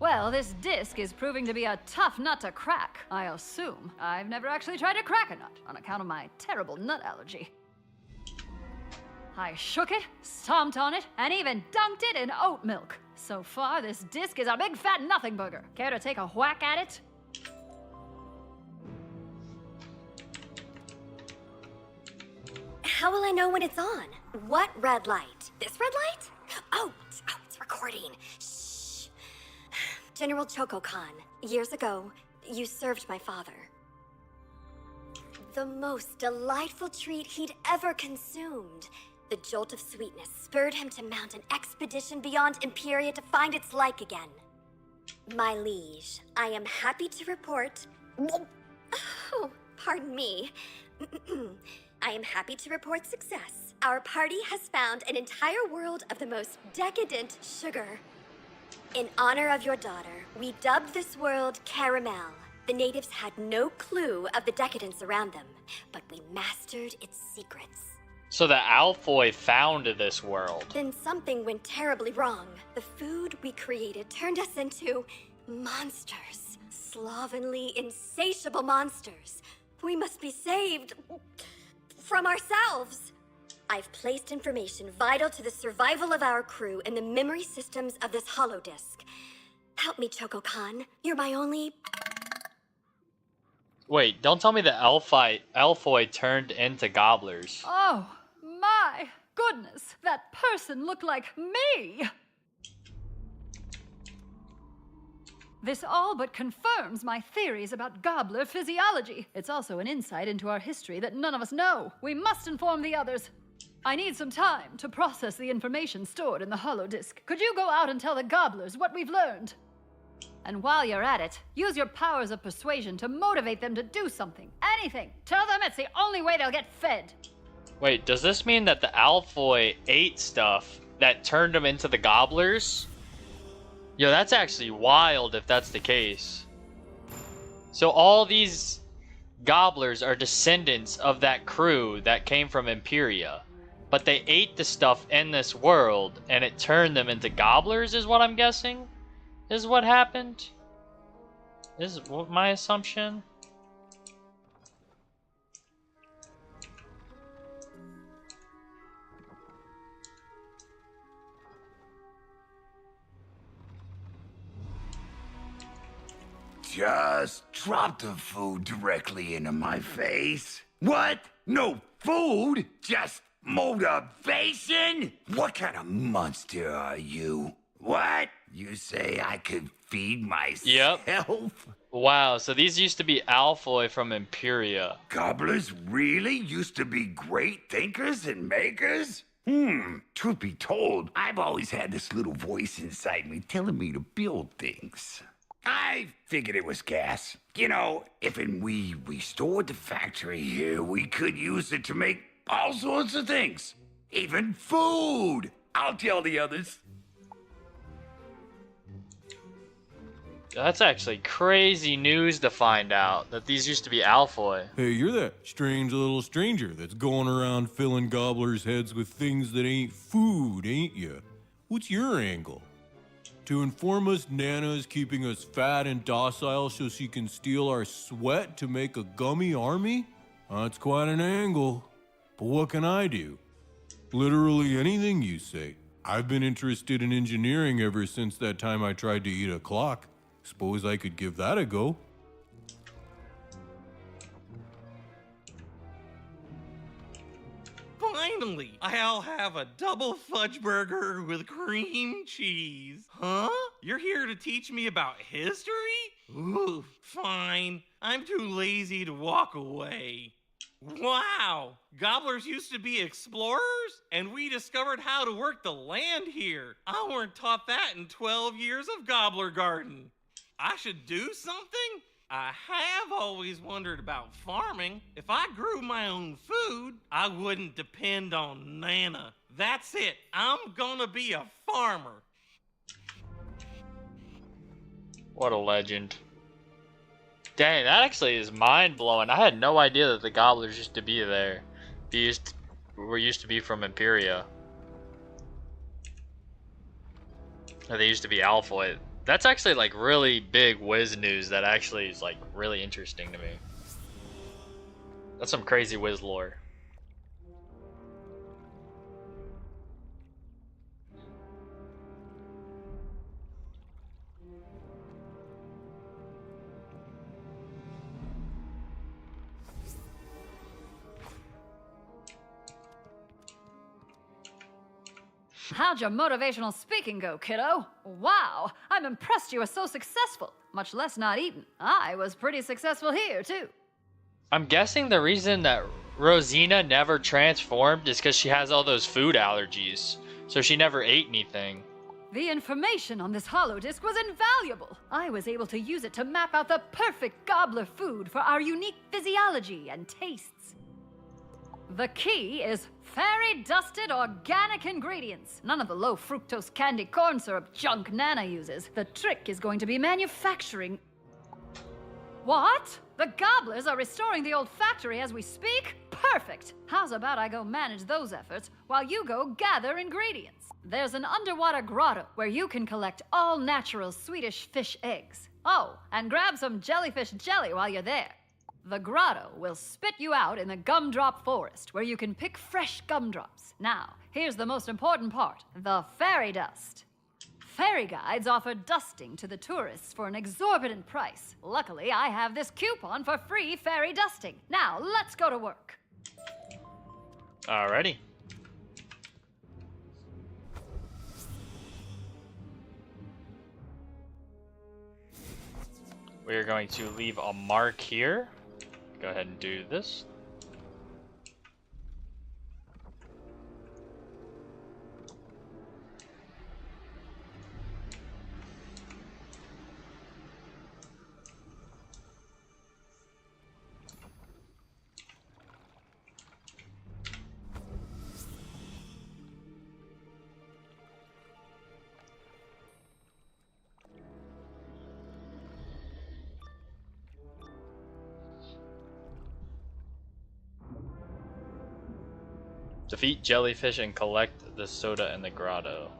Well, this disc is proving to be a tough nut to crack, I assume. I've never actually tried to crack a nut on account of my terrible nut allergy. I shook it, stomped on it, and even dunked it in oat milk. So far, this disc is a big fat nothing burger. Care to take a whack at it? How will I know when it's on? What red light? This red light? Oh, it's recording. Shh. General Choco Khan, years ago, you served my father. The most delightful treat he'd ever consumed. The jolt of sweetness spurred him to mount an expedition beyond Imperia to find its like again. My liege, I am happy to report... Oh, pardon me. I am happy to report success. Our party has found an entire world of the most decadent sugar. In honor of your daughter, we dubbed this world Caramel. The natives had no clue of the decadence around them, but we mastered its secrets. So the Alfoy founded this world. Then something went terribly wrong. The food we created turned us into monsters. Slovenly, insatiable monsters. We must be saved from ourselves. I've placed information vital to the survival of our crew in the memory systems of this holodisk. Help me, Choco Khan. You're my only... Wait, don't tell me the Alfoy turned into gobblers. Oh, my goodness. That person looked like me. This all but confirms my theories about gobbler physiology. It's also an insight into our history that none of us know. We must inform the others. I need some time to process the information stored in the holodisk. Could you go out and tell the gobblers what we've learned? And while you're at it, use your powers of persuasion to motivate them to do something. Anything. Tell them it's the only way they'll get fed. Wait, does this mean that the Alfoy ate stuff that turned them into the gobblers? Yo, that's actually wild if that's the case. So all these gobblers are descendants of that crew that came from Imperia. But they ate the stuff in this world and it turned them into gobblers is what I'm guessing? Is what happened? Is what my assumption? Just drop the food directly into my face. What? No food? Just motivation? What kind of monster are you? What? You say I could feed myself? Yep. Wow, so these used to be Alfoy from Imperia. Gobblers really used to be great thinkers and makers? Truth be told, I've always had this little voice inside me telling me to build things. I figured it was gas. You know, if and we restored the factory here, we could use it to make all sorts of things. Even food. I'll tell the others. That's actually crazy news to find out that these used to be Alfoy. Hey, you're that strange little stranger that's going around filling gobblers' heads with things that ain't food, ain't you? What's your angle? To inform us Nana's keeping us fat and docile so she can steal our sweat to make a gummy army? That's quite an angle. But what can I do? Literally anything you say. I've been interested in engineering ever since that time I tried to eat a clock. Suppose I could give that a go. Finally, I'll have a double fudge burger with cream cheese. Huh? You're here to teach me about history? Ooh, fine. I'm too lazy to walk away. Wow, gobblers used to be explorers, and we discovered how to work the land here. I weren't taught that in 12 years of Gobbler Garden. I should do something? I have always wondered about farming. If I grew my own food, I wouldn't depend on Nana. That's it. I'm gonna be a farmer. What a legend. Dang, that actually is mind-blowing. I had no idea that the gobblers used to be there. They used to be from Imperia. Or they used to be Alfoy. That's actually like really big Wiz news that actually is like really interesting to me. That's some crazy Wiz lore. How'd your motivational speaking go, kiddo? Wow, I'm impressed you were so successful, much less not eaten. I was pretty successful here, too. I'm guessing the reason that Rosina never transformed is because she has all those food allergies. So she never ate anything. The information on this holodisk was invaluable. I was able to use it to map out the perfect gobbler food for our unique physiology and tastes. The key is fairy-dusted organic ingredients. None of the low fructose candy corn syrup junk Nana uses. The trick is going to be manufacturing. What? The gobblers are restoring the old factory as we speak? Perfect! How's about I go manage those efforts while you go gather ingredients? There's an underwater grotto where you can collect all natural Swedish fish eggs. Oh, and grab some jellyfish jelly while you're there. The grotto will spit you out in the gumdrop forest where you can pick fresh gumdrops. Now, here's the most important part, the fairy dust. Fairy guides offer dusting to the tourists for an exorbitant price. Luckily, I have this coupon for free fairy dusting. Now, let's go to work. Alrighty. we're going to leave a mark here. Go ahead and do this. Defeat jellyfish and collect the soda in the grotto.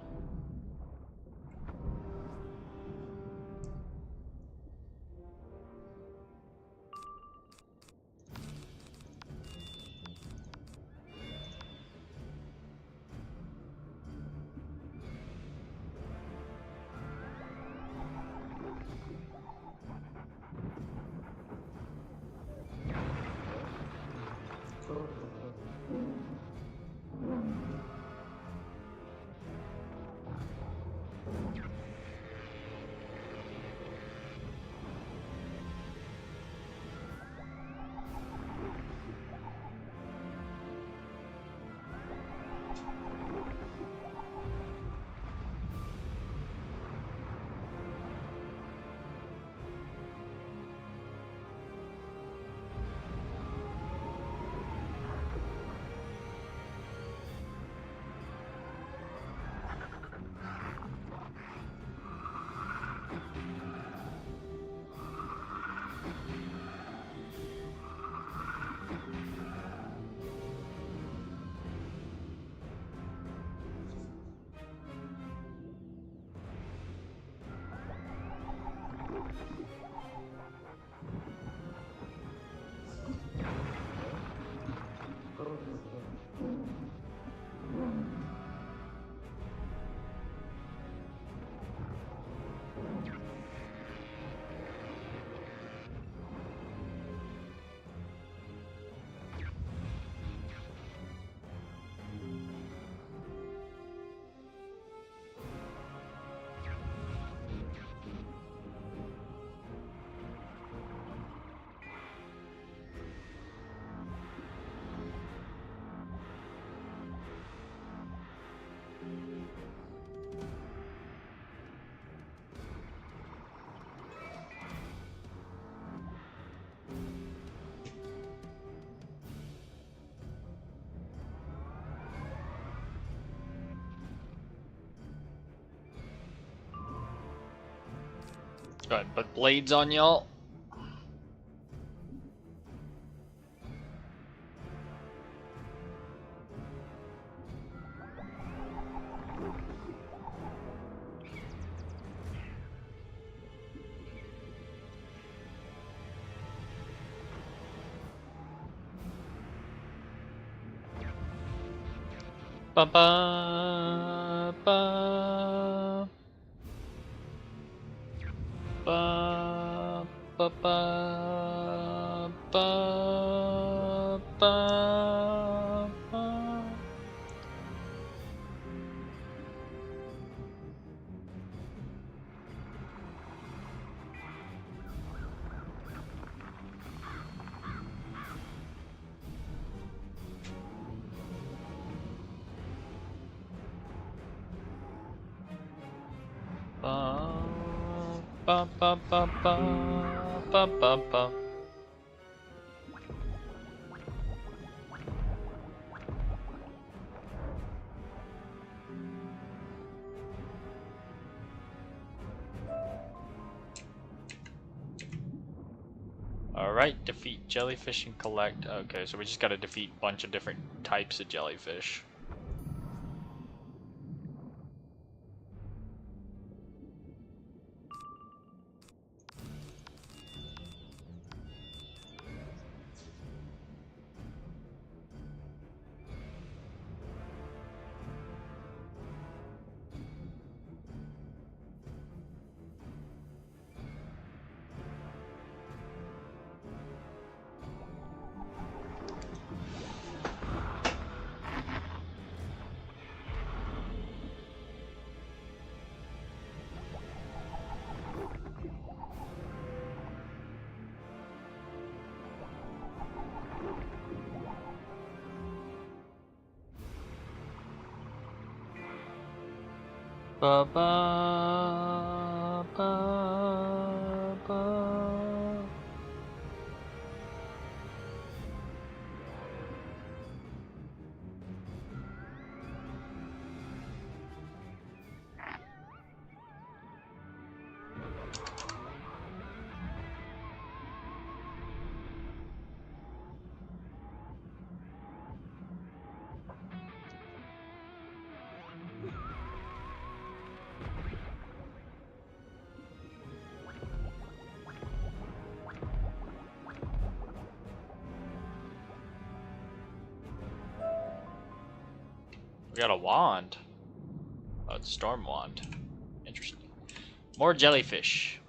Go ahead and put blades on y'all. Ba ba ba ba ba ba ba ba ba. Ba ba ba ba ba ba ba. Alright, defeat jellyfish and collect. Okay, so we just gotta defeat a bunch of different types of jellyfish. Ba ba ba ba. We got a wand. Oh, it's a storm wand. Interesting. More jellyfish.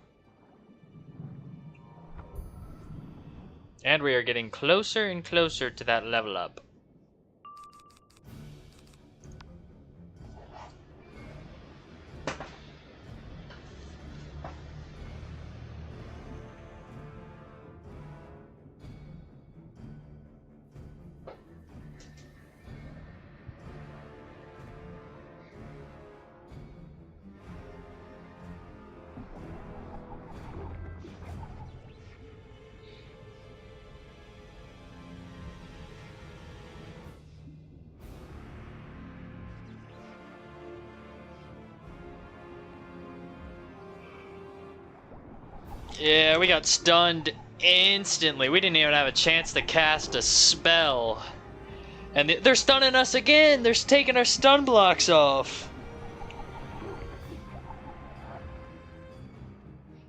And we are getting closer and closer to that level up. Yeah, we got stunned instantly. We didn't even have a chance to cast a spell. And they're stunning us again! They're taking our stun blocks off!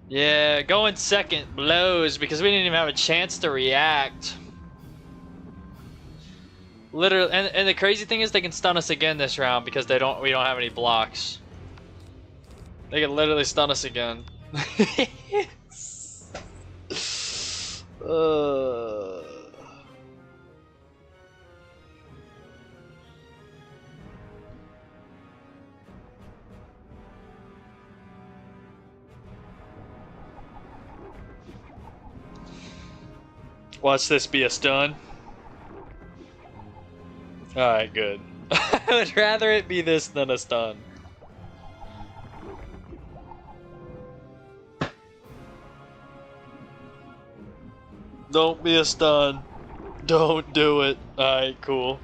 Yeah, going second blows because we didn't even have a chance to react. Literally, and the crazy thing is they can stun us again this round because we don't have any blocks. They can literally stun us again. Watch this be a stun. Alright, good. I would rather it be this than a stun. Don't be a stun. Don't do it. Alright, cool.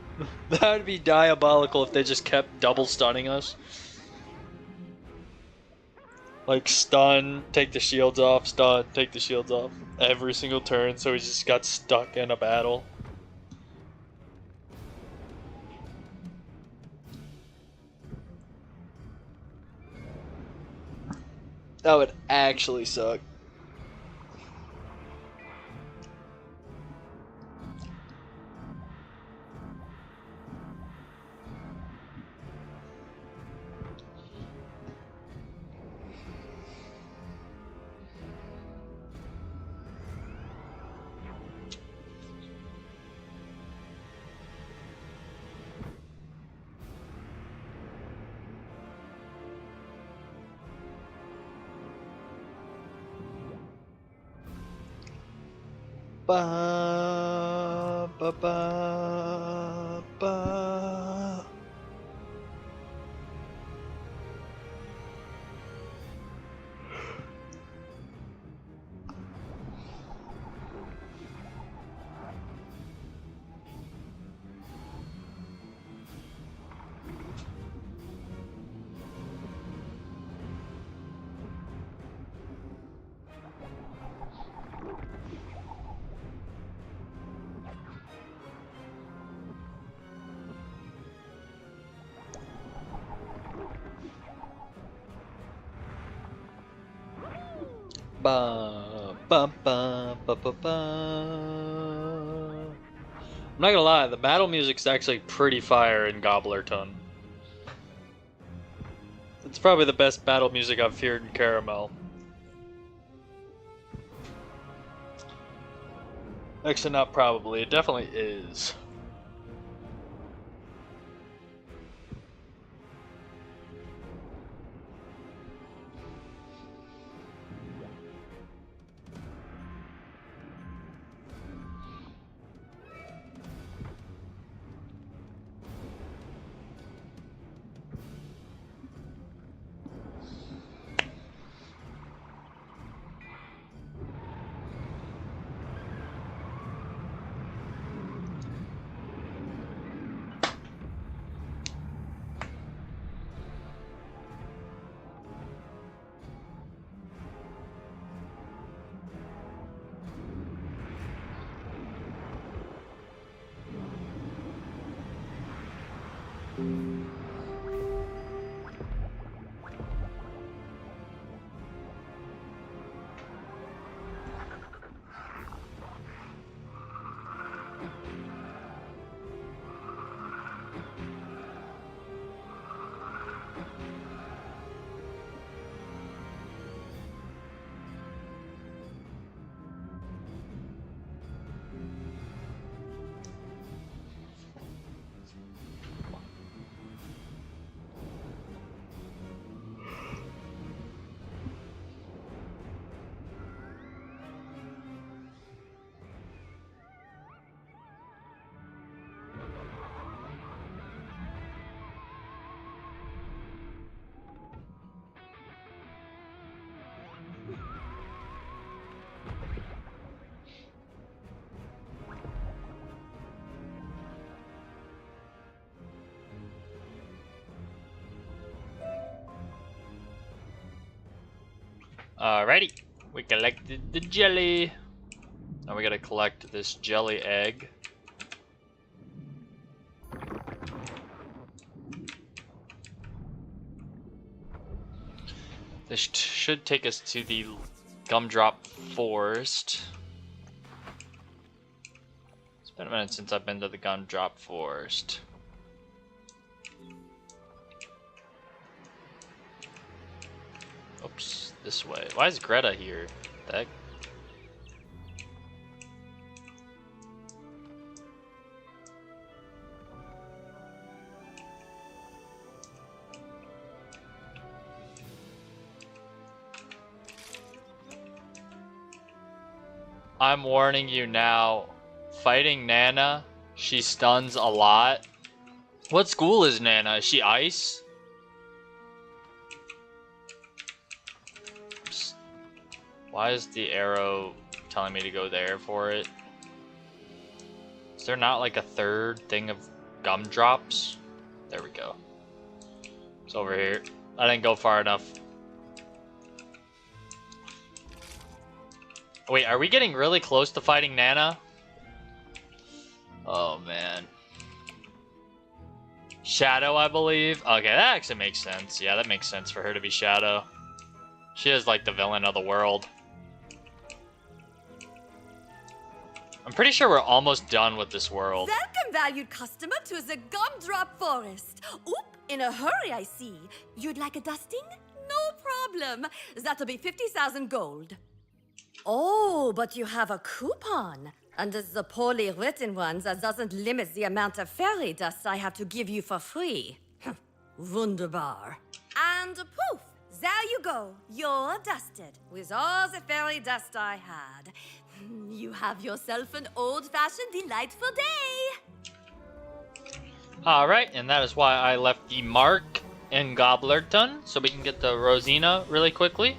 That would be diabolical if they just kept double stunning us. Like stun, take the shields off, stun, take the shields off. Every single turn, so we just got stuck in a battle. That would actually suck. Ba, ba, ba, ba. Ba, ba, ba, ba, ba, ba. I'm not gonna lie, the battle music's actually pretty fire in Gobblerton. It's probably the best battle music I've heard in Caramel. Actually, not probably. It definitely is. Alrighty, we collected the jelly. Now we gotta collect this jelly egg. This should take us to the gumdrop forest. It's been a minute since I've been to the gumdrop forest. Oops, this way. Why is Greta here? The heck? I'm warning you now. Fighting Nana, she stuns a lot. What school is Nana? Is she ice? Why is the arrow telling me to go there for it? Is there not like a third thing of gumdrops? There we go. It's over here. I didn't go far enough. Wait, are we getting really close to fighting Nana? Oh man. Shadow, I believe. Okay, that actually makes sense. Yeah, that makes sense for her to be Shadow. She is like the villain of the world. I'm pretty sure we're almost done with this world. Welcome, valued customer, to the Gumdrop Forest. Oop, in a hurry, I see. You'd like a dusting? No problem. That'll be 50,000 gold. Oh, but you have a coupon. And it's the poorly written one that doesn't limit the amount of fairy dust I have to give you for free. Wunderbar. And poof, there you go. You're dusted with all the fairy dust I had. You have yourself an old-fashioned, delightful day. Alright, and that is why I left the mark in Gobblerton, so we can get the Rosina really quickly.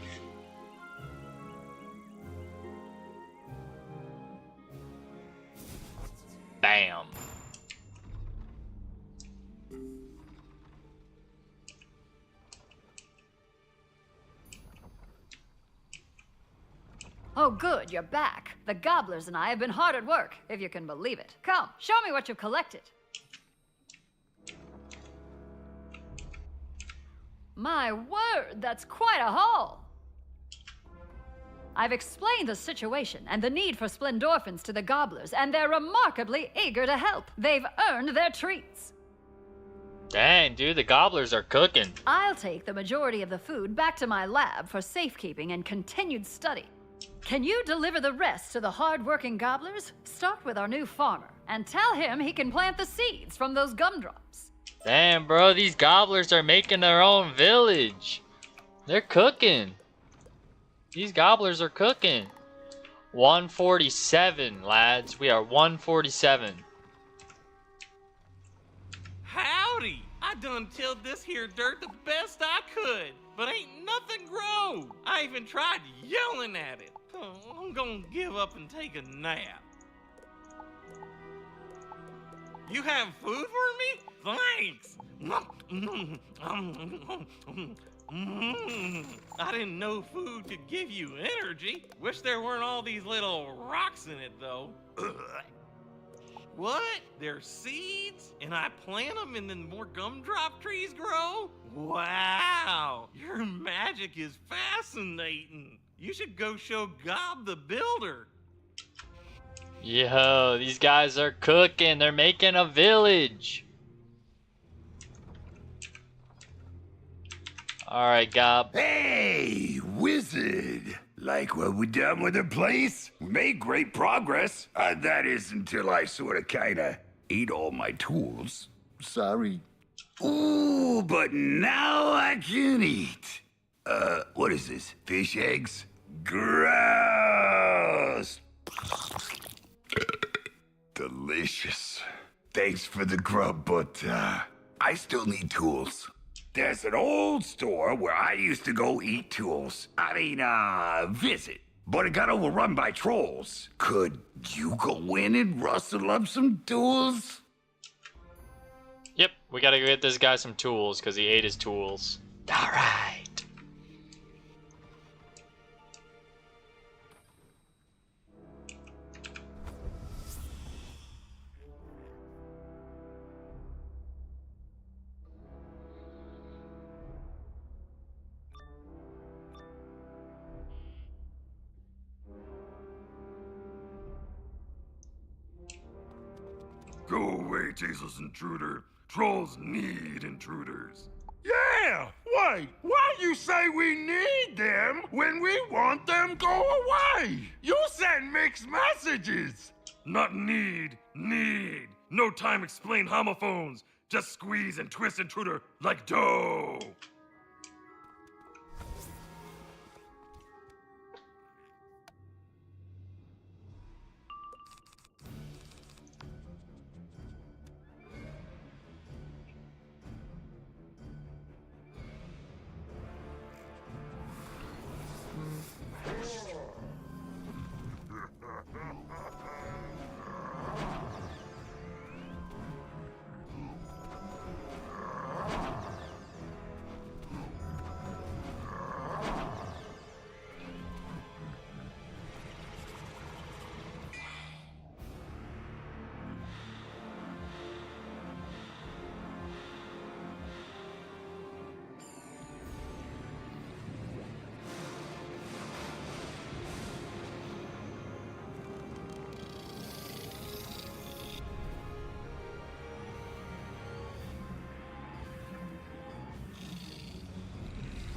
Bam. Oh good, you're back. The gobblers and I have been hard at work, if you can believe it. Come, show me what you've collected. My word, that's quite a haul. I've explained the situation and the need for splendorphins to the gobblers, and they're remarkably eager to help. They've earned their treats. Dang, dude, the gobblers are cooking. I'll take the majority of the food back to my lab for safekeeping and continued study. Can you deliver the rest to the hard-working gobblers? Start with our new farmer, and tell him he can plant the seeds from those gumdrops. Damn, bro, these gobblers are making their own village. They're cooking. These gobblers are cooking. 147, lads. We are 147. Howdy! I done tilled this here dirt the best I could, but ain't nothing grow. I even tried yelling at it. Oh, I'm gonna give up and take a nap. You have food for me? Thanks! I didn't know food could give you energy. Wish there weren't all these little rocks in it, though. What? They're seeds? And I plant them and then more gumdrop trees grow? Wow! Your magic is fascinating. You should go show Gob the Builder. Yo, these guys are cooking. They're making a village. Alright, Gob. Hey, wizard! Like what we done with the place? We made great progress. That is until I sorta kinda ate all my tools. Sorry. Ooh, but now I can eat. What is this? Fish eggs? Gross! Delicious. Thanks for the grub, but, I still need tools. There's an old store where I used to go eat tools. Visit. But it got overrun by trolls. Could you go in and rustle up some tools? Yep, we gotta go get this guy some tools because he ate his tools. Alright. Go away, tasteless intruder. Trolls need intruders. Yeah! Wait, why you say we need them when we want them go away? You send mixed messages. Not need. No time explain homophones. Just squeeze and twist intruder like dough.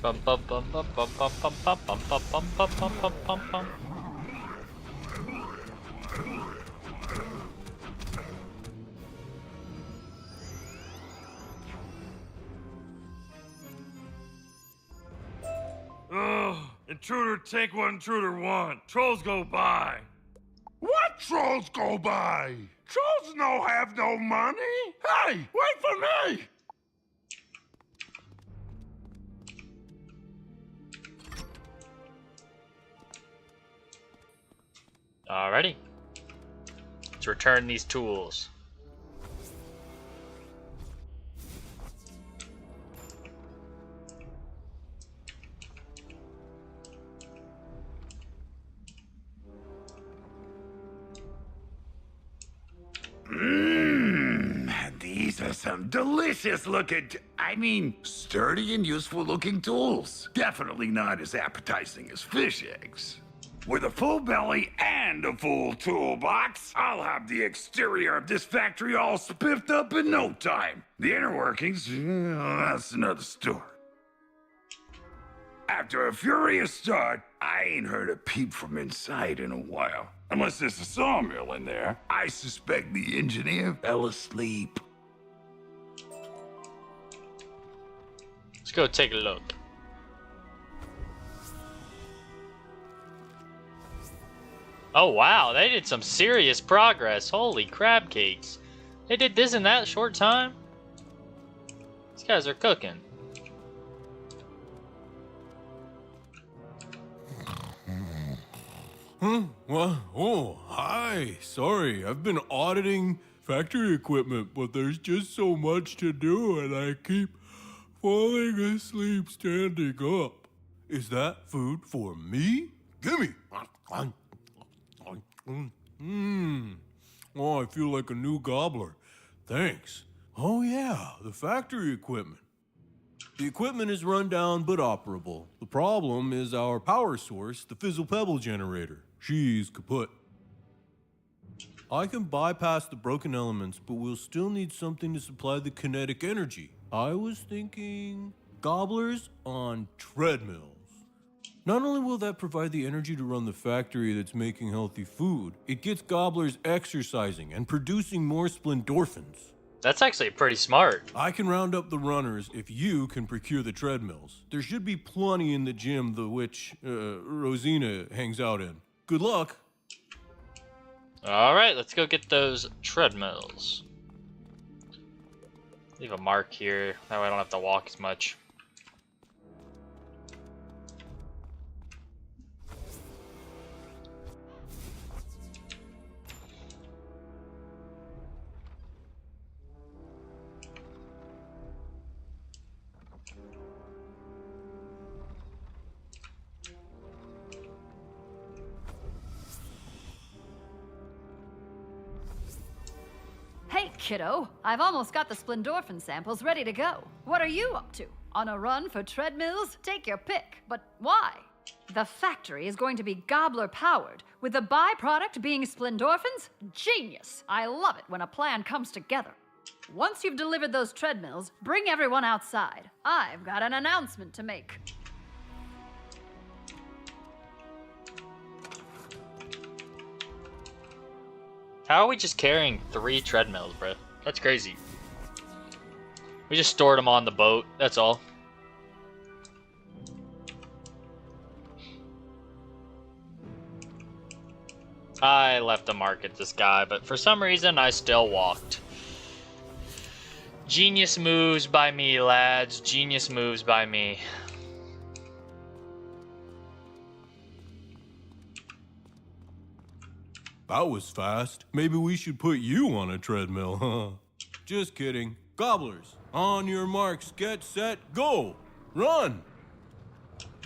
Bum bum bum bum bum bum bum bum bum bum bum bum bum bum bum. Ugh, intruder take what intruder want. Trolls go by. What trolls go by? Trolls no have no money. Hey, wait for me! Alrighty. Let's return these tools. These are some delicious looking, sturdy and useful looking tools. Definitely not as appetizing as fish eggs. With a full belly and a full toolbox, I'll have the exterior of this factory all spiffed up in no time. The inner workings, that's another story. After a furious start, I ain't heard a peep from inside in a while. Unless there's a sawmill in there. I suspect the engineer fell asleep. Let's go take a look. Oh wow, they did some serious progress. Holy crab cakes. They did this in that short time? These guys are cooking. What? Oh, hi. Sorry, I've been auditing factory equipment, but there's just so much to do and I keep falling asleep standing up. Is that food for me? Gimme. Oh, I feel like a new gobbler. Thanks. Oh yeah, the factory equipment. The equipment is run down but operable. The problem is our power source, the Fizzle Pebble generator. She's kaput. I can bypass the broken elements, but we'll still need something to supply the kinetic energy. I was thinking gobblers on treadmills. Not only will that provide the energy to run the factory that's making healthy food, it gets gobblers exercising and producing more splendorphins. That's actually pretty smart. I can round up the runners if you can procure the treadmills. There should be plenty in the gym which Rosina hangs out in. Good luck. Alright, let's go get those treadmills. Leave a mark here, that way I don't have to walk as much. Hey, kiddo. I've almost got the splendorphin samples ready to go. What are you up to? On a run for treadmills? Take your pick. But why? The factory is going to be gobbler-powered, with the byproduct being splendorphins? Genius! I love it when a plan comes together. Once you've delivered those treadmills, bring everyone outside. I've got an announcement to make. How are we just carrying 3 treadmills, bro? That's crazy. We just stored them on the boat, that's all. I left a mark at this guy, but for some reason I still walked. Genius moves by me, lads. Genius moves by me. That was fast. Maybe we should put you on a treadmill, huh? Just kidding. Gobblers, on your marks, get set, go! Run!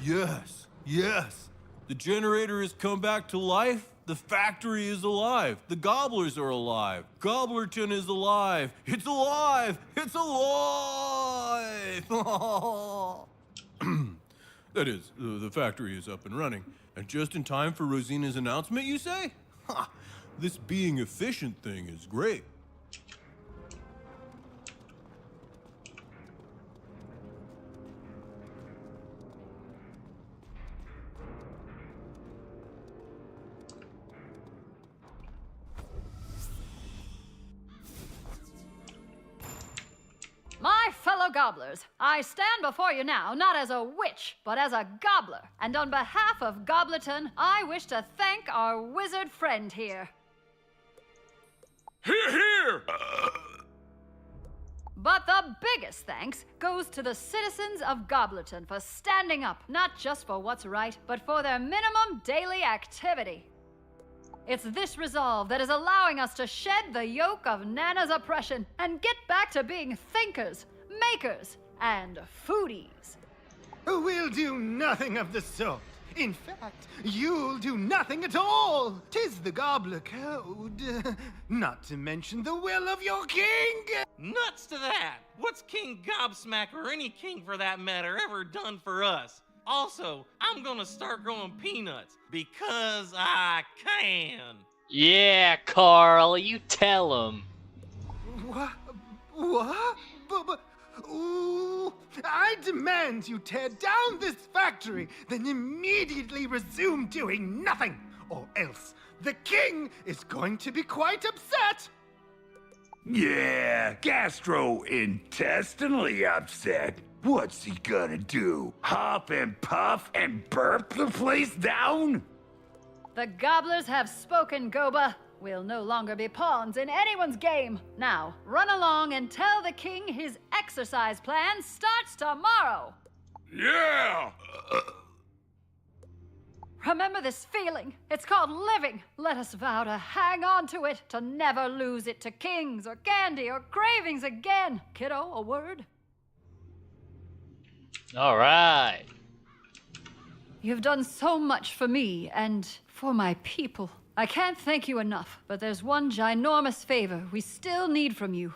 Yes, yes. The generator has come back to life. The factory is alive. The gobblers are alive. Gobblerton is alive. It's alive! It's alive! That is, the factory is up and running. And just in time for Rosina's announcement, you say? Ha! This being efficient thing is great. My fellow gobblers, I stand before you now not as a witch, but as a gobbler. And on behalf of Gobblerton, I wish to thank our wizard friend here. Hear, hear! But the biggest thanks goes to the citizens of Gobblerton for standing up, not just for what's right, but for their minimum daily activity. It's this resolve that is allowing us to shed the yoke of Nana's oppression and get back to being thinkers, makers, and foodies. We'll do nothing of the sort. In fact, you'll do nothing at all. 'Tis the Gobbler Code. Not to mention the will of your king. Nuts to that! What's King Gobsmack, or any king for that matter, ever done for us? Also, I'm gonna start growing peanuts, because I can! Yeah, Carl, you tell him. What? What? Ooh, I demand you tear down this factory, then immediately resume doing nothing, or else the king is going to be quite upset. Yeah, gastrointestinally upset. What's he gonna do? Huff and puff and burp the place down? The gobblers have spoken, Goba. We'll no longer be pawns in anyone's game. Now, run along and tell the king his exercise plan starts tomorrow. Yeah! Remember this feeling. It's called living. Let us vow to hang on to it, to never lose it to kings or candy or cravings again. Kiddo, a word? All right. You've done so much for me and for my people. I can't thank you enough, but there's one ginormous favor we still need from you.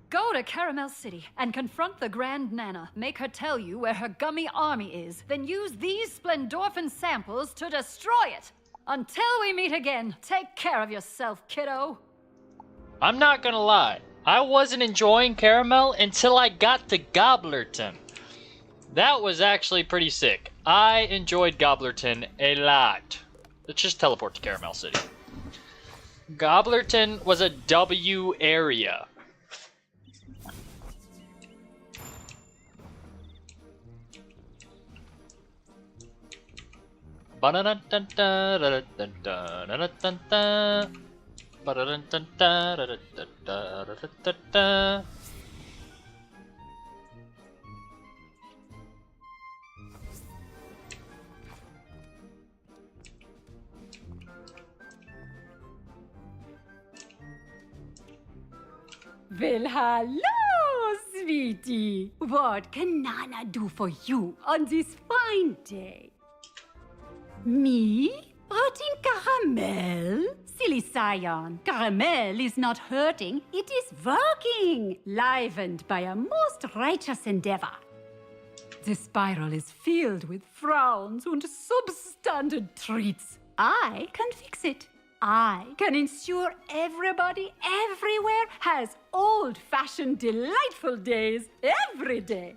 Go to Caramel City and confront the Grand Nana. Make her tell you where her gummy army is. Then use these Splendorphin samples to destroy it. Until we meet again, take care of yourself, kiddo. I'm not gonna lie. I wasn't enjoying Caramel until I got to Gobblerton. That was actually pretty sick. I enjoyed Gobblerton a lot. Let's just teleport to Caramel City. Gobblerton was a W area. Well, hello, sweetie. What can Nana do for you on this fine day? Me? Hurting Caramel? Silly Scion. Caramel is not hurting, it is working, livened by a most righteous endeavor. The spiral is filled with frowns and substandard treats. I can fix it. I can ensure everybody everywhere has old-fashioned delightful days every day.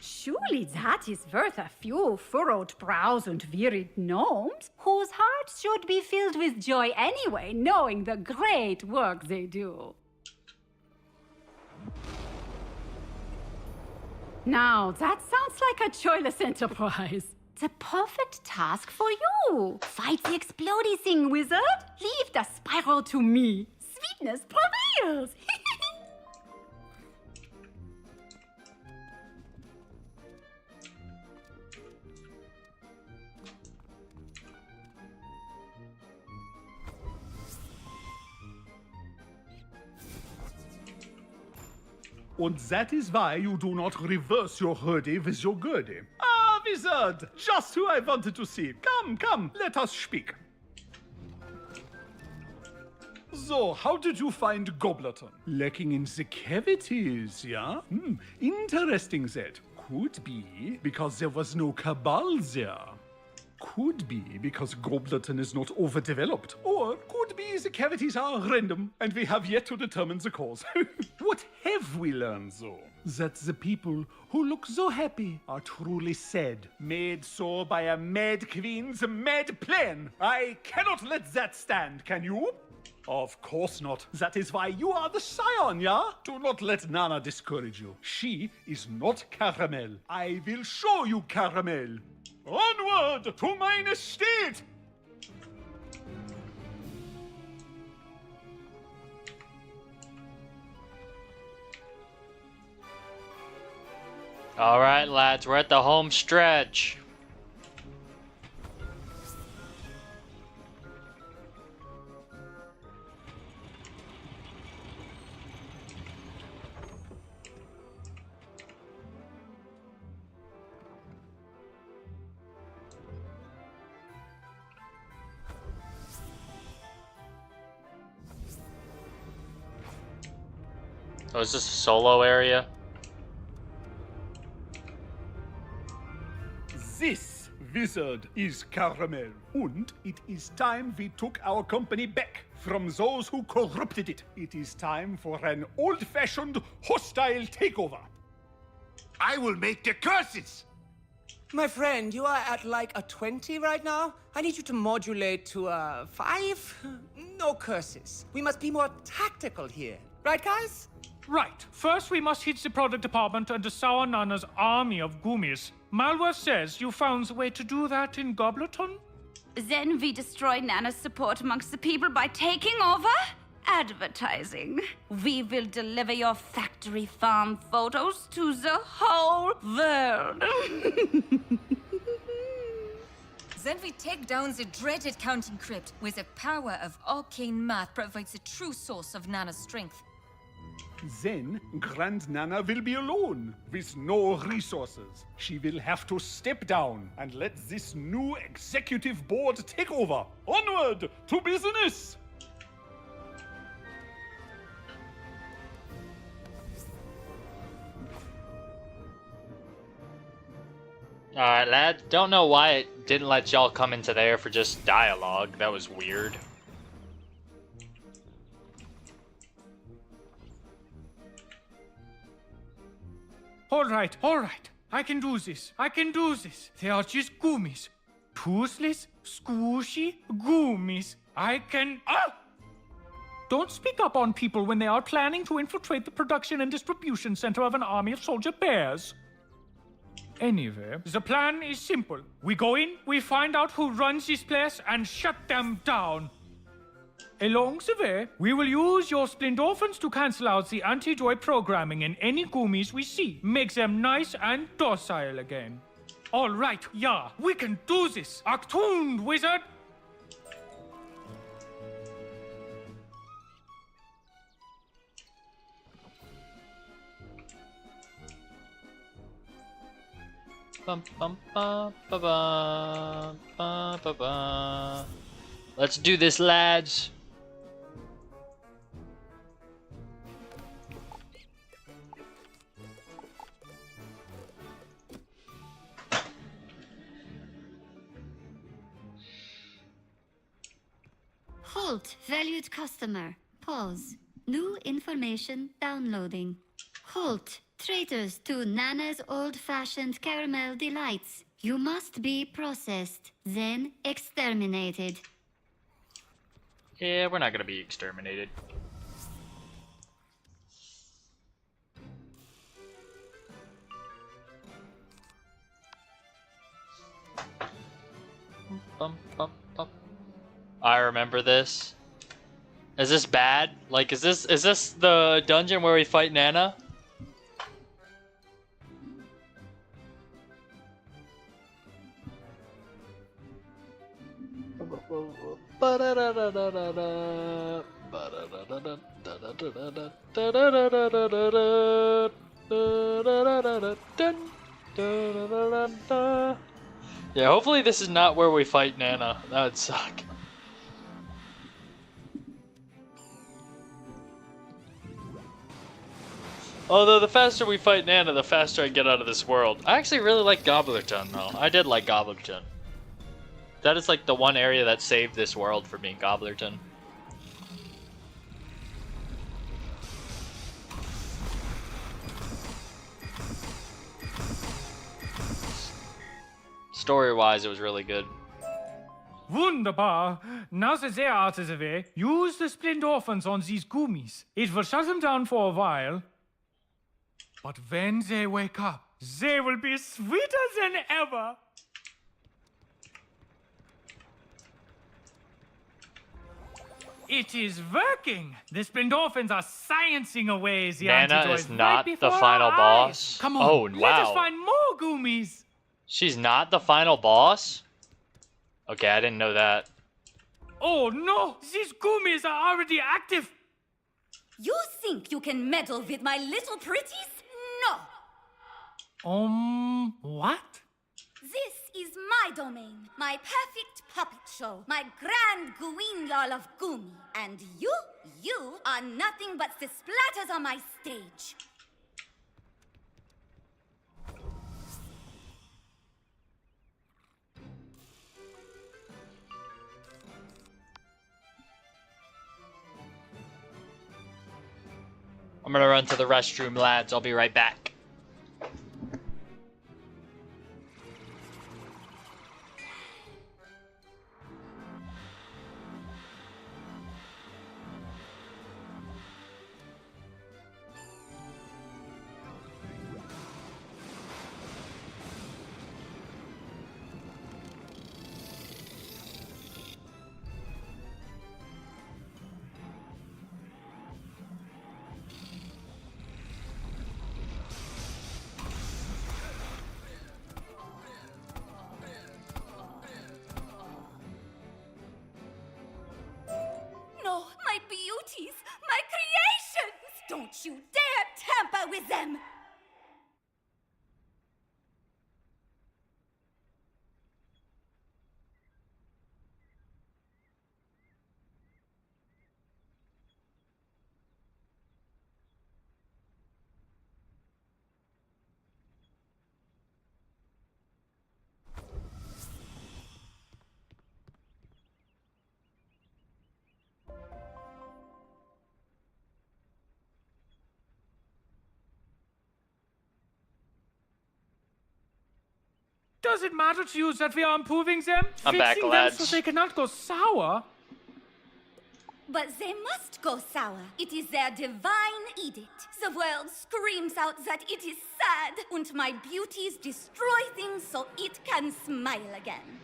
Surely that is worth a few furrowed brows and wearied gnomes, whose hearts should be filled with joy anyway, knowing the great work they do. Now, that sounds like a joyless enterprise. The perfect task for you. Fight the explodey thing, wizard. Leave the spiral to me. Sweetness prevails. And that is why you do not reverse your hoodie with your goodie. Ah, wizard! Just who I wanted to see. Come, let us speak. So, how did you find Gobblerton? Lacking in the cavities, yeah? Interesting that. Could be because there was no cabal there. Could be because Gobblerton is not overdeveloped. Or could be the cavities are random and we have yet to determine the cause. What have we learned, though? That the people who look so happy are truly sad. Made so by a mad queen's mad plan. I cannot let that stand, can you? Of course not. That is why you are the scion, yeah? Do not let Nana discourage you. She is not Caramel. I will show you Caramel. Onward to mine estate! All right, lads, we're at the home stretch. Oh, is this a solo area? This wizard is Caramel, and it is time we took our company back from those who corrupted it. It is time for an old-fashioned, hostile takeover. I will make the curses! My friend, you are at like a 20 right now. I need you to modulate to a 5. No curses. We must be more tactical here. Right, guys? Right. First, we must hit the product department and Sour Nana's army of gummies. Malware says you found the way to do that in Gobblerton? Then we destroy Nana's support amongst the people by taking over advertising. We will deliver your factory farm photos to the whole world. Then we take down the dreaded counting crypt, where the power of arcane math provides the true source of Nana's strength. Then Grand Nana will be alone, with no resources. She will have to step down and let this new executive board take over. Onward to business! Alright, lad. Don't know why it didn't let y'all come into there for just dialogue. That was weird. Alright. I can do this. They are just gummies. Toothless, squishy gummies. I can... Ah! Don't speak up on people when they are planning to infiltrate the production and distribution center of an army of soldier bears. Anyway, the plan is simple. We go in, we find out who runs this place, and shut them down. Along the way, we will use your splendorphins to cancel out the anti-droid programming in any gummies we see. Make them nice and docile again. All right, yeah, we can do this. Act tuned, wizard! Bum, bum, ba, ba, ba, ba, ba, ba. Let's do this, lads. Halt, valued customer. Pause. New information downloading. Halt, traitors to Nana's old-fashioned caramel delights. You must be processed, then exterminated. Yeah, we're not gonna be exterminated. Bum, bum, bum. I remember this. Is this bad? Like, is this the dungeon where we fight Nana? Yeah, hopefully this is not where we fight Nana. That would suck. Although the faster we fight Nana, the faster I get out of this world. I actually really like Gobblerton though. I did like Gobblerton. That is like the one area that saved this world for me, Gobblerton. Story-wise, it was really good. Wunderbar. Now that they are out of the way, use the splendorphins on these gummies. It will shut them down for a while. But when they wake up, they will be sweeter than ever. It is working! The splendorphins are sciencing away the Nana antidote is not right the before final our boss. eyes. Come on, Oh, let wow. us find more gummies. She's not the final boss? Okay, I didn't know that. Oh no, these gummies are already active. You think you can meddle with my little pretties? No! What? This is my domain, my perfect puppet show, my grand guignol of Gumi. And you are nothing but the splatters on my stage. I'm gonna run to the restroom, lads. I'll be right back. Does it matter to you that we are improving them? I'm back, Fixing lads. them so they cannot go sour? But they must go sour. It is their divine edict. The world screams out that it is sad, and my beauties destroy things so it can smile again.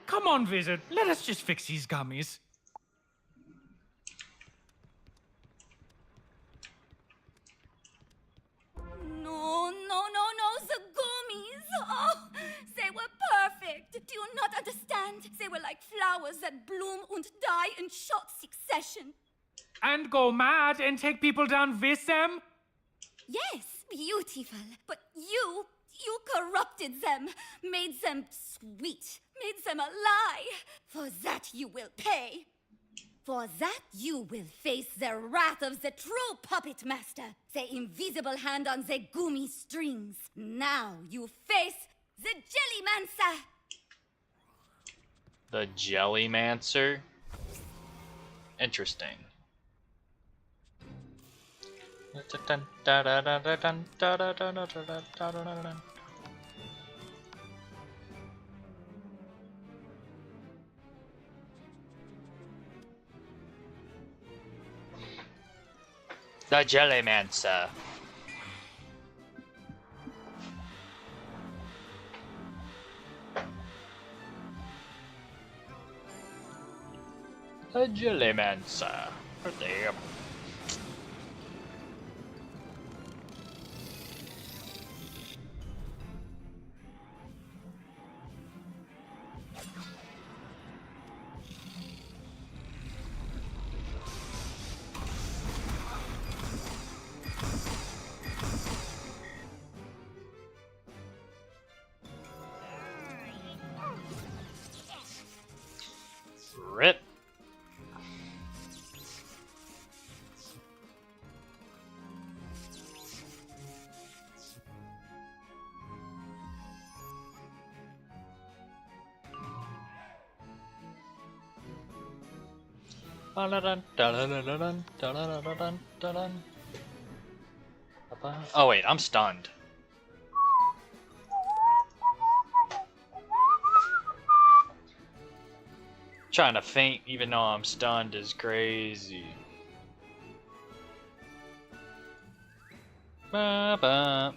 Come on, Wizard. Let us just fix these gummies. No, the gummies. Oh, they were perfect. Do you not understand? They were like flowers that bloom and die in short succession. And go mad and take people down with them? Yes, beautiful. But you corrupted them, made them sweet, made them a lie. For that you will pay. For that you will face the wrath of the true puppet master, the invisible hand on the gummy strings. Now you face the Jellymancer. The Jellymancer? Interesting. The Jellymancer. The Jellymancer. Damn. Rip. Oh wait, I'm stunned. Trying to faint even though I'm stunned is crazy. Ba-ba.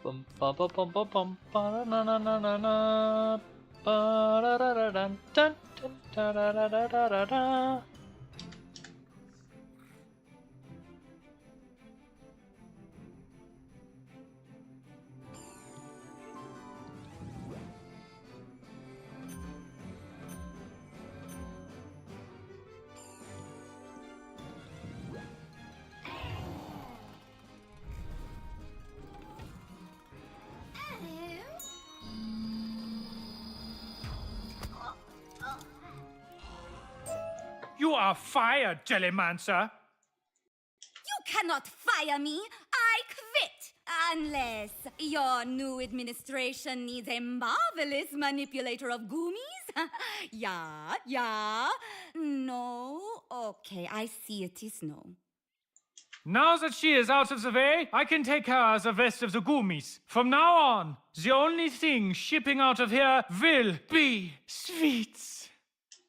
Bum bum bum bum bum bum ba na na na na na ba da da da dun dun dun da da da da da da. You are fired, Jellymancer. You cannot fire me. I quit. Unless your new administration needs a marvelous manipulator of gummies. Yeah. No? Okay, I see it is no. Now that she is out of the way, I can take care of the rest of the gummies. From now on, the only thing shipping out of here will be sweets.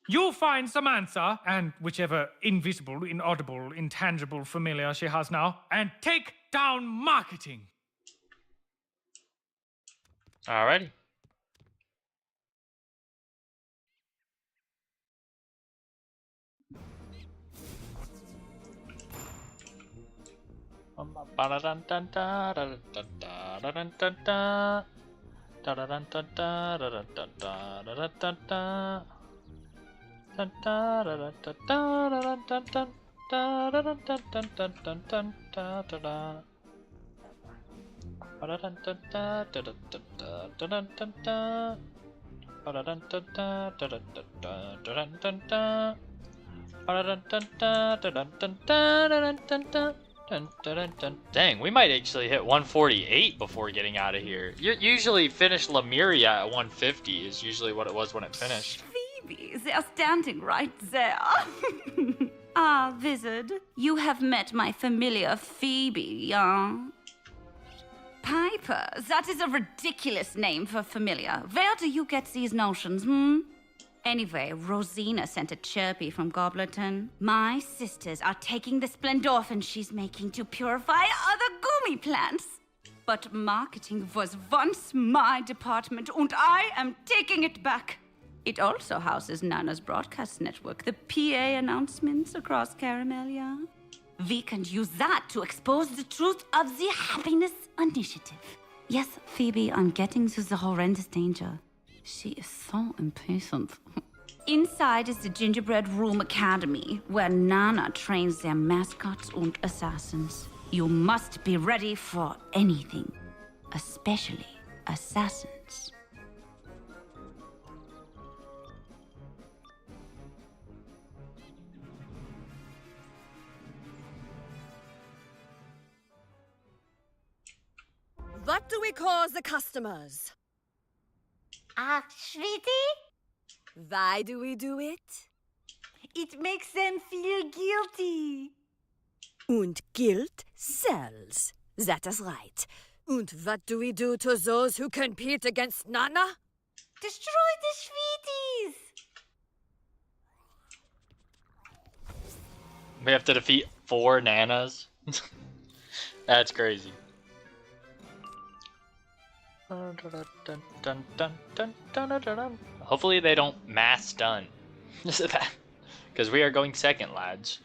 You find Samantha and whichever invisible, inaudible, intangible familiar she has now, and take down marketing. Alrighty. Dang, we might actually hit 148 before getting out of here. You usually finish Lemuria at 150 is usually what it was when it finished. Phoebe, they're standing right there. Ah, Wizard, you have met my familiar Phoebe, yeah? Piper, that is a ridiculous name for familiar. Where do you get these notions, Anyway, Rosina sent a chirpy from Goblerton. My sisters are taking the splendorphin she's making to purify other gummy plants. But marketing was once my department, and I am taking it back. It also houses Nana's broadcast network, the PA announcements across Caramelia. We can use that to expose the truth of the Happiness Initiative. Yes, Phoebe, I'm getting to the horrendous danger. She is so impatient. Inside is the Gingerbread Room Academy, where Nana trains their mascots and assassins. You must be ready for anything, especially assassins. What do we call the customers? Sweetie? Why do we do it? It makes them feel guilty. Und guilt sells. That is right. And what do we do to those who compete against Nana? Destroy the sweeties! We have to defeat 4 Nanas. That's crazy. Hopefully they don't mass stun. Because we are going second, lads.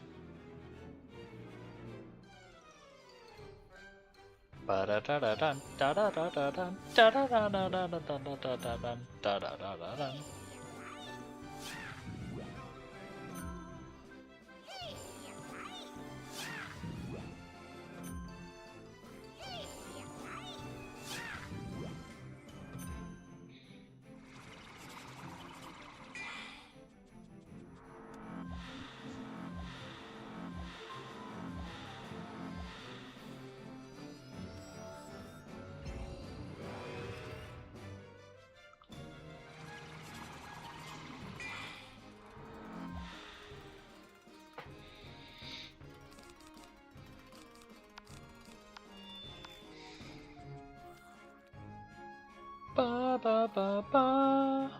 Ba ba ba ba.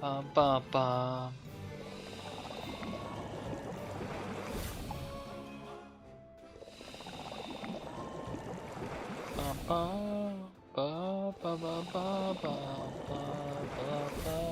Bum bum bum. Bum bum ba ba ba ba ba ba ba.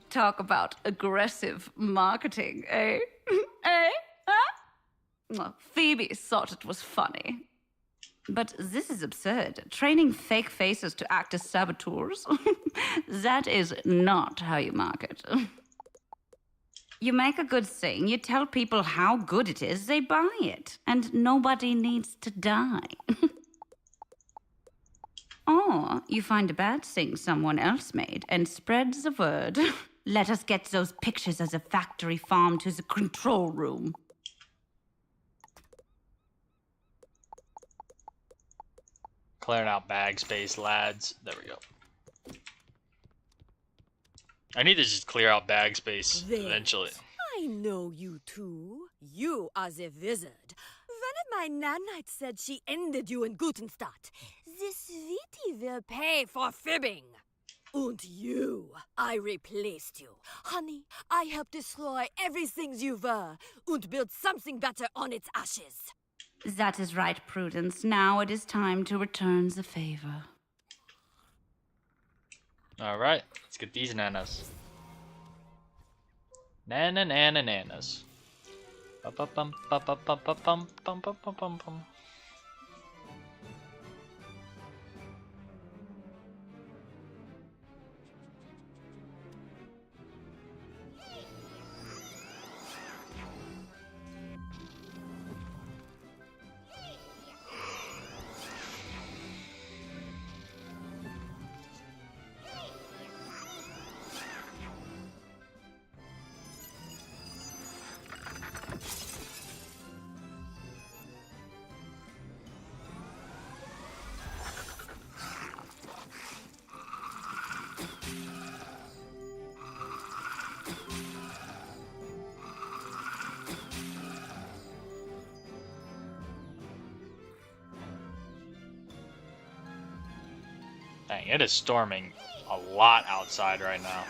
Talk about aggressive marketing, eh? Eh? Huh? Well, Phoebe thought it was funny. But this is absurd. Training fake faces to act as saboteurs? That is not how you market. You make a good thing, you tell people how good it is, they buy it. And nobody needs to die. Or you find a bad thing someone else made and spread the word. Let us get those pictures of the factory farm to the control room. Clearing out bag space, lads. There we go. I need to just clear out bag space eventually. I know you two. You are the wizard. One of my nanites said she ended you in Gutenstadt. The sweetie will pay for fibbing. And you, I replaced you. Honey, I helped destroy everything you were and build something better on its ashes. That is right, Prudence. Now it is time to return the favor. Alright, let's get these nanas. Nanas. Ba-ba-bum, ba-ba-bum-ba-bum, bum-bum-bum-bum-bum. Dang, it is storming a lot outside right now.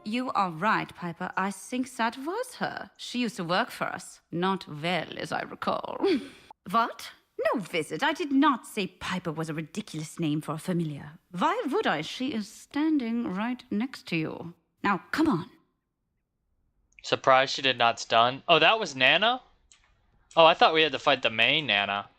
You are right, Piper. I think that was her. She used to work for us. Not well, as I recall. What? No, Wizard. I did not say Piper was a ridiculous name for a familiar. Why would I? She is standing right next to you. Now, come on. Surprised she did not stun. Oh, that was Nana? Oh, I thought we had to fight the main Nana.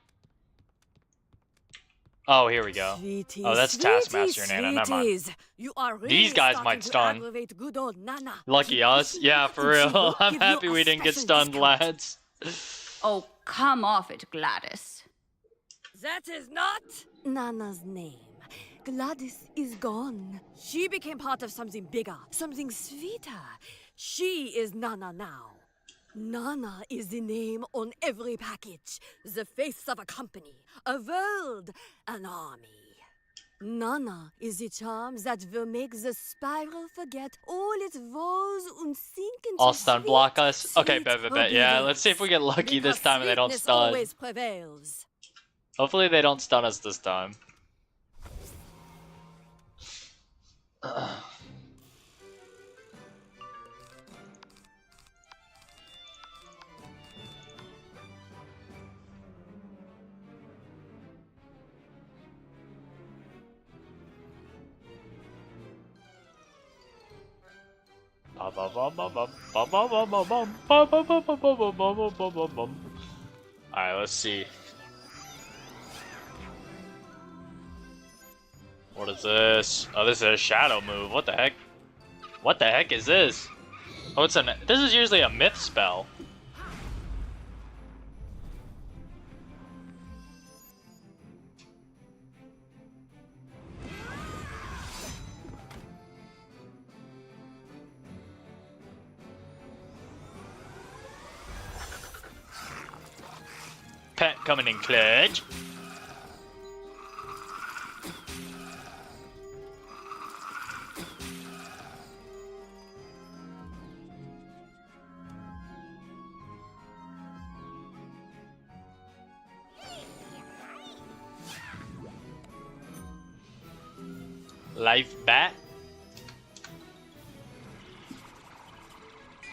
Oh, here we go. Sweeties, Oh, that's Taskmaster and Nana. Never mind. sweeties. You are really These guys starting might to stun. aggravate good old Nana. Lucky us. Yeah, for She real. will I'm give you happy a we didn't get special stunned, lads. Oh, come off it, Gladys. That is not Nana's name. Gladys is gone. She became part of something bigger, something sweeter. She is Nana now. Nana is the name on every package, the face of a company, a world, an army. Nana is the charm that will make the spiral forget all its woes and sink into All stun block us. sweet Okay, bet. Yeah, let's see if we get lucky this time and they don't sweetness stun. always prevails. Hopefully they don't stun us this time. Alright, let's see. What is this? Oh, this is a shadow move. What the heck? What the heck is this? Oh, it's an. This is usually a myth spell. Pet coming in clutch. Life bat.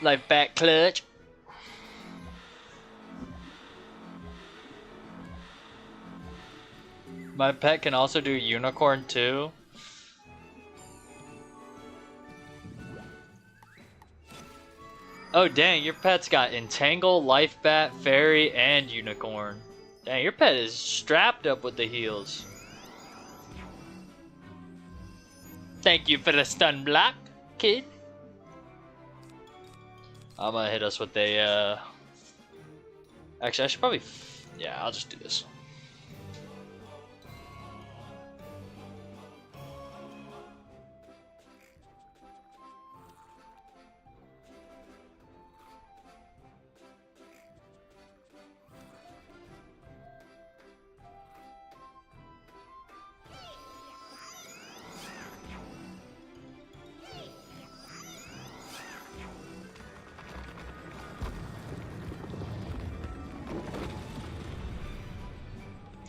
Life bat clutch. My pet can also do unicorn too. Oh dang, your pet's got entangle, life bat, fairy, and unicorn. Dang, your pet is strapped up with the heals. Thank you for the stun block, kid. I'm gonna hit us with a, Actually, I should probably... Yeah, I'll just do this.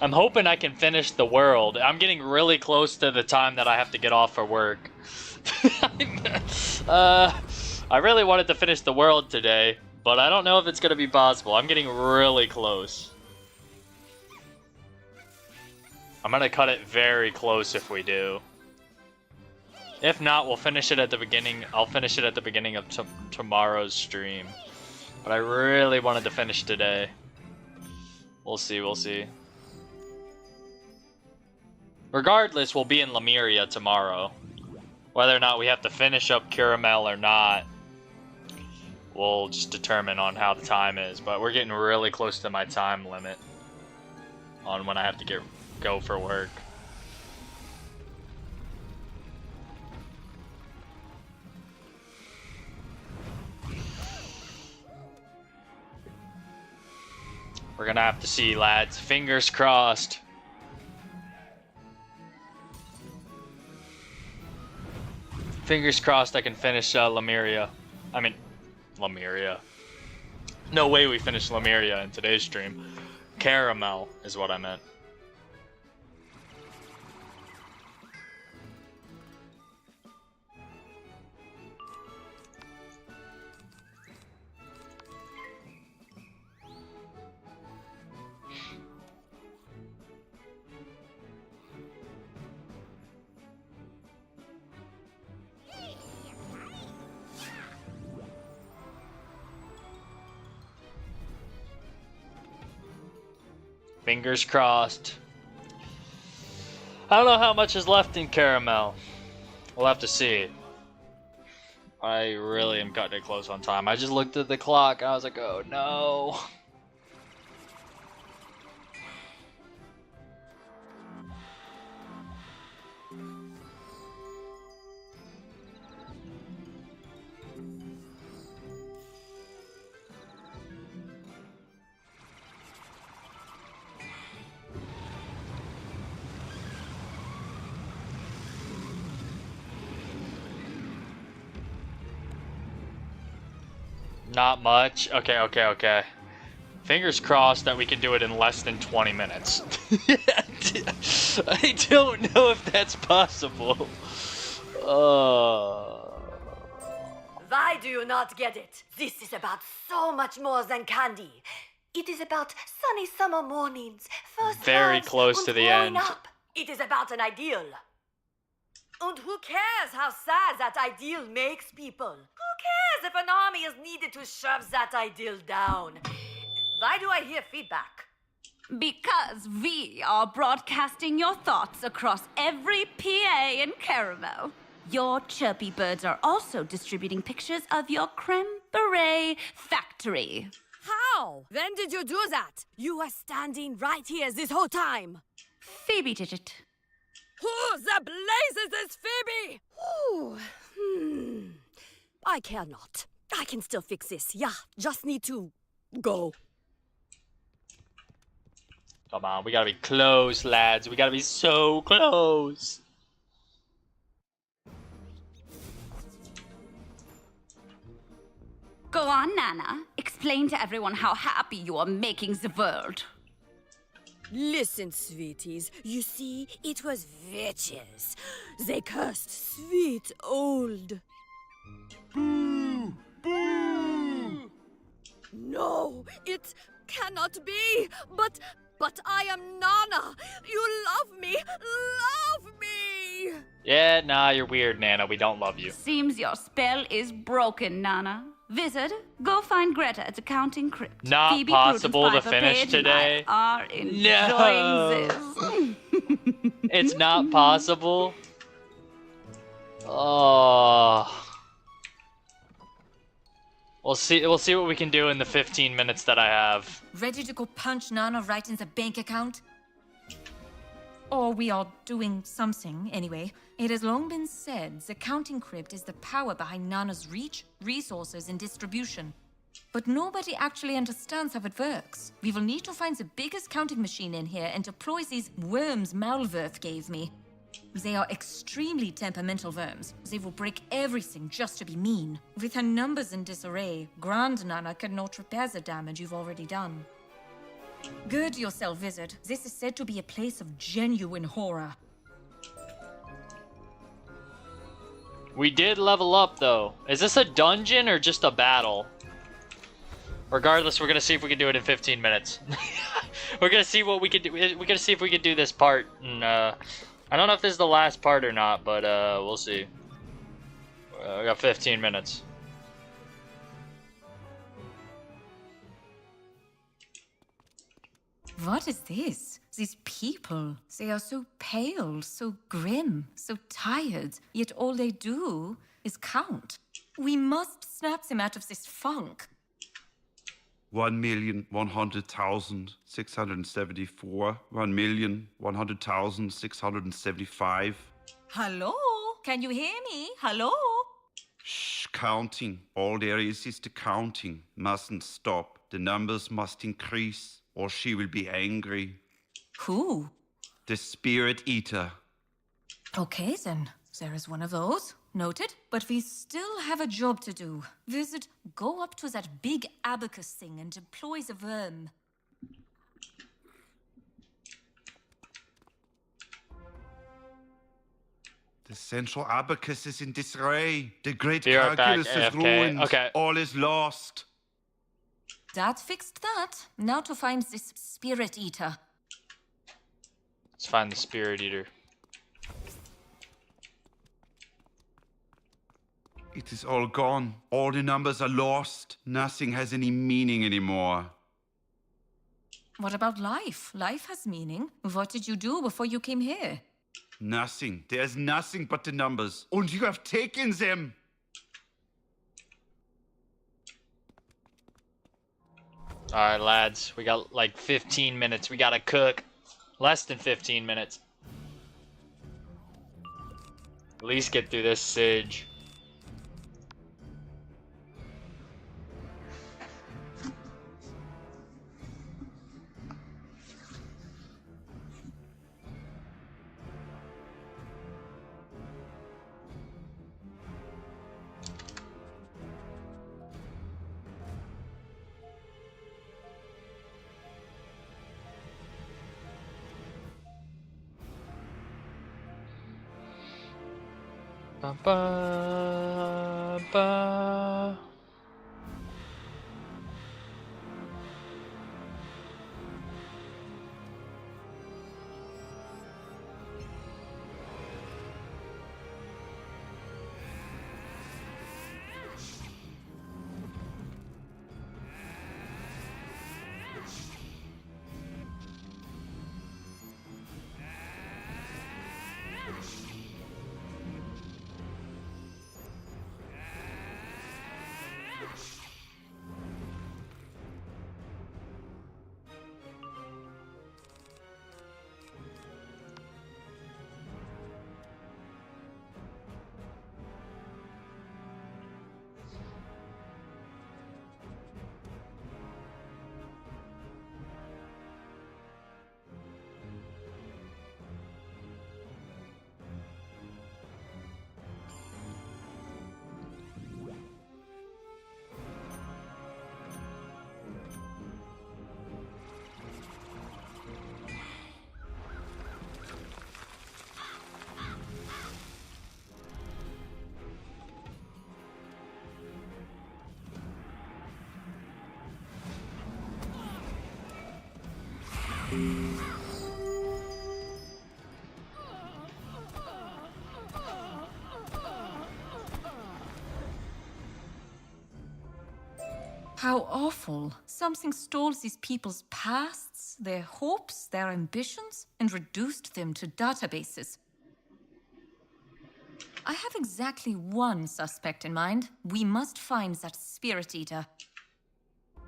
I'm hoping I can finish the world. I'm getting really close to the time that I have to get off for work. I really wanted to finish the world today, but I don't know if it's going to be possible. I'm getting really close. I'm going to cut it very close if we do. If not, we'll finish it at the beginning. I'll finish it at the beginning of tomorrow's stream. But I really wanted to finish today. We'll see, we'll see. Regardless, we'll be in Lemuria tomorrow. Whether or not we have to finish up Caramel or not, we'll just determine on how the time is. But we're getting really close to my time limit on when I have to go for work. We're gonna have to see, lads. Fingers crossed. Fingers crossed I can finish Lemuria. I mean, Lemuria. No way we finish Lemuria in today's stream. Caramel is what I meant. Fingers crossed. I don't know how much is left in Caramel. We'll have to see. I really am cutting it close on time. I just looked at the clock and I was like, oh no. Not much. Okay. Fingers crossed that we can do it in less than 20 minutes. I don't know if that's possible. Why do you not get it? This is about so much more than candy. It is about sunny summer mornings, first Very loves, close and to the growing end. up. It is about an ideal. And who cares how sad that ideal makes people? Who cares if an army is needed to shove that ideal down? Why do I hear feedback? Because we are broadcasting your thoughts across every PA in Caramel. Your chirpy birds are also distributing pictures of your creme brulee factory. How? When did you do that? You were standing right here this whole time. Phoebe did it. Who the blazes is Phoebe? I care not. I can still fix this. Yeah, just need to go. Come on, we gotta be close, lads. We gotta be so close. Go on, Nana. Explain to everyone how happy you are making the world. Listen, sweeties. You see, it was witches. They cursed sweet old. Boo! Boo! No, it cannot be. But I am Nana. You love me. Love me. Yeah, nah, you're weird, Nana. We don't love you. Seems your spell is broken, Nana. Wizard, go find Greta at the counting crypt. Not Phoebe possible to Prudence finish Piper today. Are enjoying No. this. It's not possible. Oh. We'll see what we can do in the 15 minutes that I have. Ready to go punch Nana right in the bank account? Or we are doing something, anyway. It has long been said the counting crypt is the power behind Nana's reach, resources, and distribution. But nobody actually understands how it works. We will need to find the biggest counting machine in here and deploy these worms Malworth gave me. They are extremely temperamental worms. They will break everything just to be mean. With her numbers in disarray, Grand Nana cannot repair the damage you've already done. Gird yourself, Wizard. This is said to be a place of genuine horror. We did level up, though. Is this a dungeon or just a battle? Regardless, we're gonna see if we can do it in 15 minutes. We're gonna see what we can do. We're gonna see if we can do this part. And, I don't know if this is the last part or not, but we'll see. We got 15 minutes. What is this? These people, they are so pale, so grim, so tired, yet all they do is count. We must snap them out of this funk. 1,100,674. 1,100,675. Hello? Can you hear me? Hello? Shh, counting. All there is the counting. Mustn't stop. The numbers must increase, or she will be angry. Who? The Spirit Eater. Okay, then. There is one of those. Noted. But we still have a job to do. Wizard, go up to that big abacus thing and deploy the worm. The central abacus is in disarray. The great Be right back, calculus is AFK. ruined. Okay. All is lost. That fixed that. Now to find this Spirit Eater. Let's find the Spirit Eater. It is all gone. All the numbers are lost. Nothing has any meaning anymore. What about life? Life has meaning. What did you do before you came here? Nothing. There's nothing but the numbers. And you have taken them. Alright, lads. We got like 15 minutes. We gotta cook. Less than 15 minutes. At least get through this siege. Ba ba ba. How awful. Something stole these people's pasts, their hopes, their ambitions, and reduced them to databases. I have exactly one suspect in mind. We must find that spirit eater.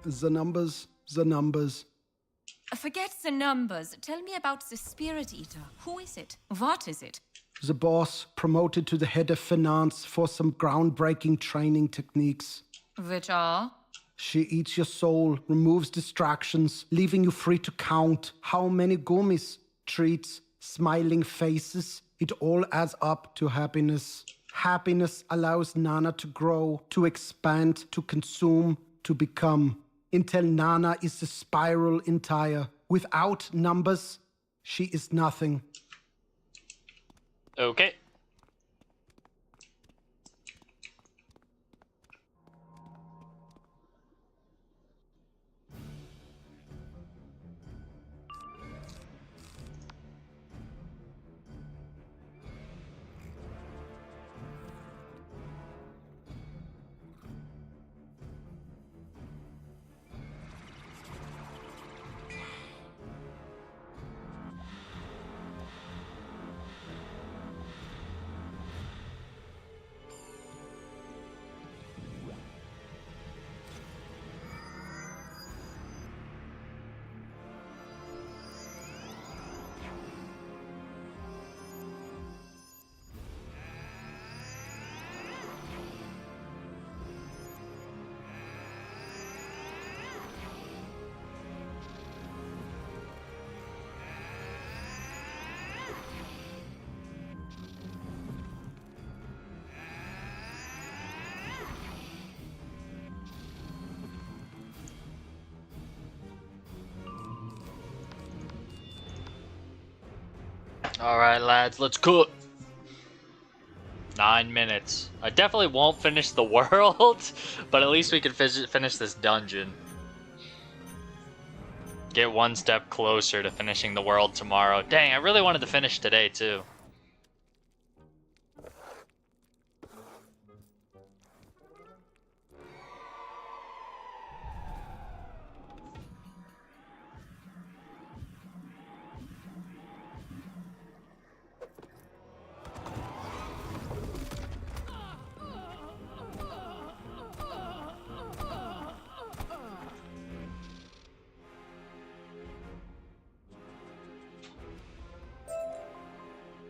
The numbers, the numbers. Forget the numbers. Tell me about the spirit eater. Who is it? What is it? The boss promoted to the head of finance for some groundbreaking training techniques. Which are? She eats your soul, removes distractions, leaving you free to count how many gummies, treats, smiling faces. It all adds up to happiness. Happiness allows Nana to grow, to expand, to consume, to become. Until Nana is the spiral entire. Without numbers, she is nothing. Okay. Alright, lads, let's cook. 9 minutes. I definitely won't finish the world, but at least we can finish this dungeon. Get one step closer to finishing the world tomorrow. Dang, I really wanted to finish today, too.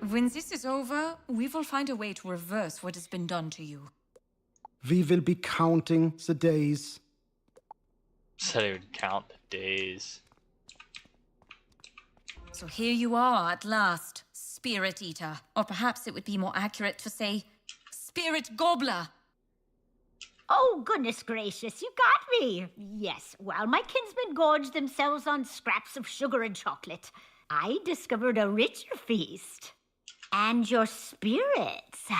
When this is over, we will find a way to reverse what has been done to you. We will be counting the days. Said he would count the days. So here you are at last, Spirit Eater. Or perhaps it would be more accurate to say, Spirit Gobbler. Oh, goodness gracious, you got me. Yes, while my kinsmen gorged themselves on scraps of sugar and chocolate, I discovered a richer feast. And your spirits.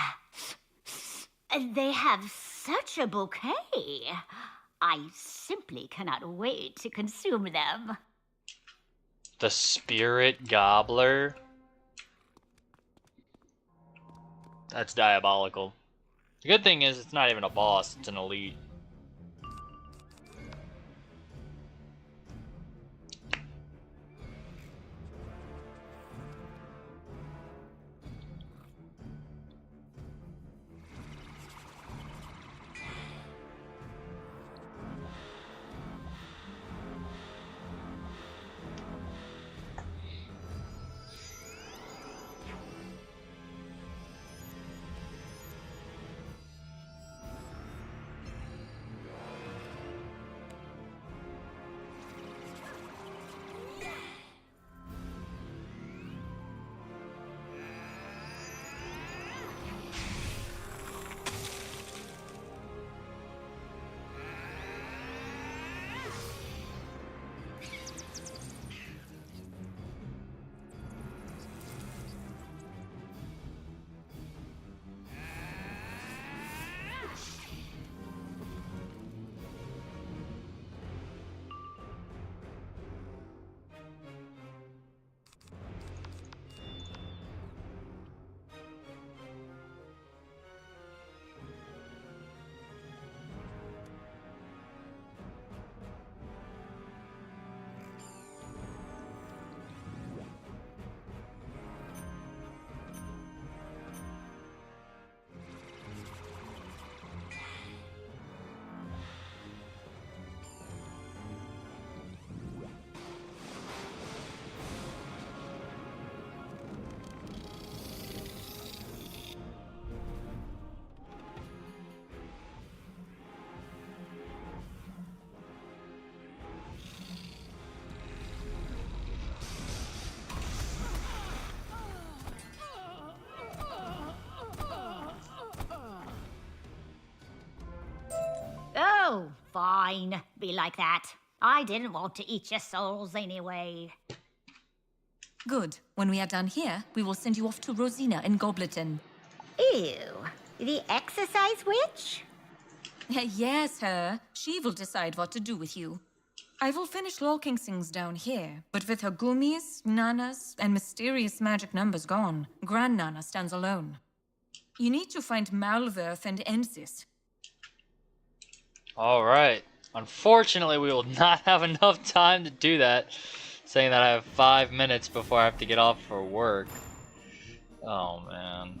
They have such a bouquet. I simply cannot wait to consume them. The Spirit Gobbler? That's diabolical. The good thing is it's not even a boss, it's an elite. Oh, fine. Be like that. I didn't want to eat your souls anyway. Good. When we are done here, we will send you off to Rosina in Gobleton. Ew. The exercise witch? Yes, her. She will decide what to do with you. I will finish locking things down here, but with her gummies, nanas, and mysterious magic numbers gone, Grand Nana stands alone. You need to find Malverth and end this. Alright. Unfortunately, we will not have enough time to do that. Saying that I have 5 minutes before I have to get off for work. Oh, man.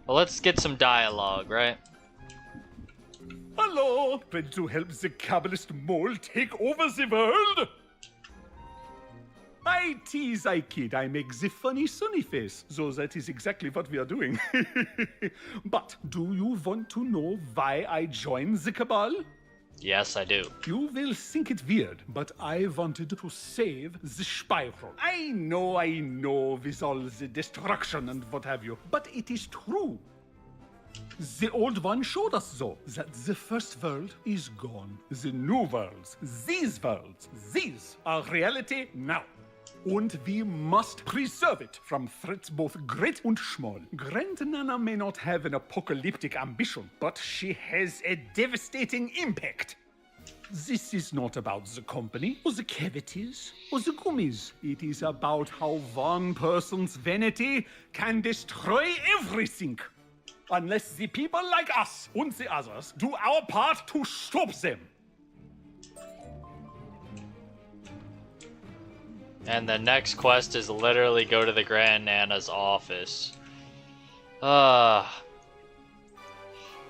Well, let's get some dialogue, right? Hello, ready to help the Kabbalist mole take over the world? I tease, I kid, I make the funny sunny face, so that is exactly what we are doing. But do you want to know why I joined the Cabal? Yes, I do. You will think it weird, but I wanted to save the spiral. I know, with all the destruction and what have you, but it is true. The old one showed us, though, that the first world is gone. The new worlds, these are reality now. And we must preserve it from threats both great and small. Grand Nana may not have an apocalyptic ambition, but she has a devastating impact. This is not about the company, or the cavities, or the gummies. It is about how one person's vanity can destroy everything. Unless the people like us and the others do our part to stop them. And the next quest is literally go to the Grand Nana's office.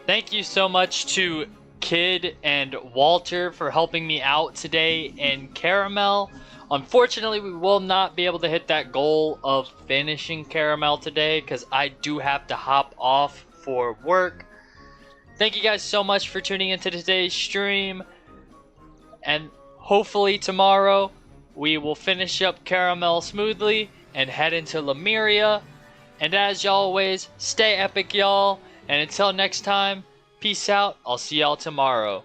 Thank you so much to Kid and Walter for helping me out today, and Caramel. Unfortunately, we will not be able to hit that goal of finishing Caramel today because I do have to hop off for work. Thank you guys so much for tuning into today's stream. And hopefully tomorrow we will finish up Caramel smoothly and head into Lemuria. And as always, stay epic, y'all. And until next time, peace out. I'll see y'all tomorrow.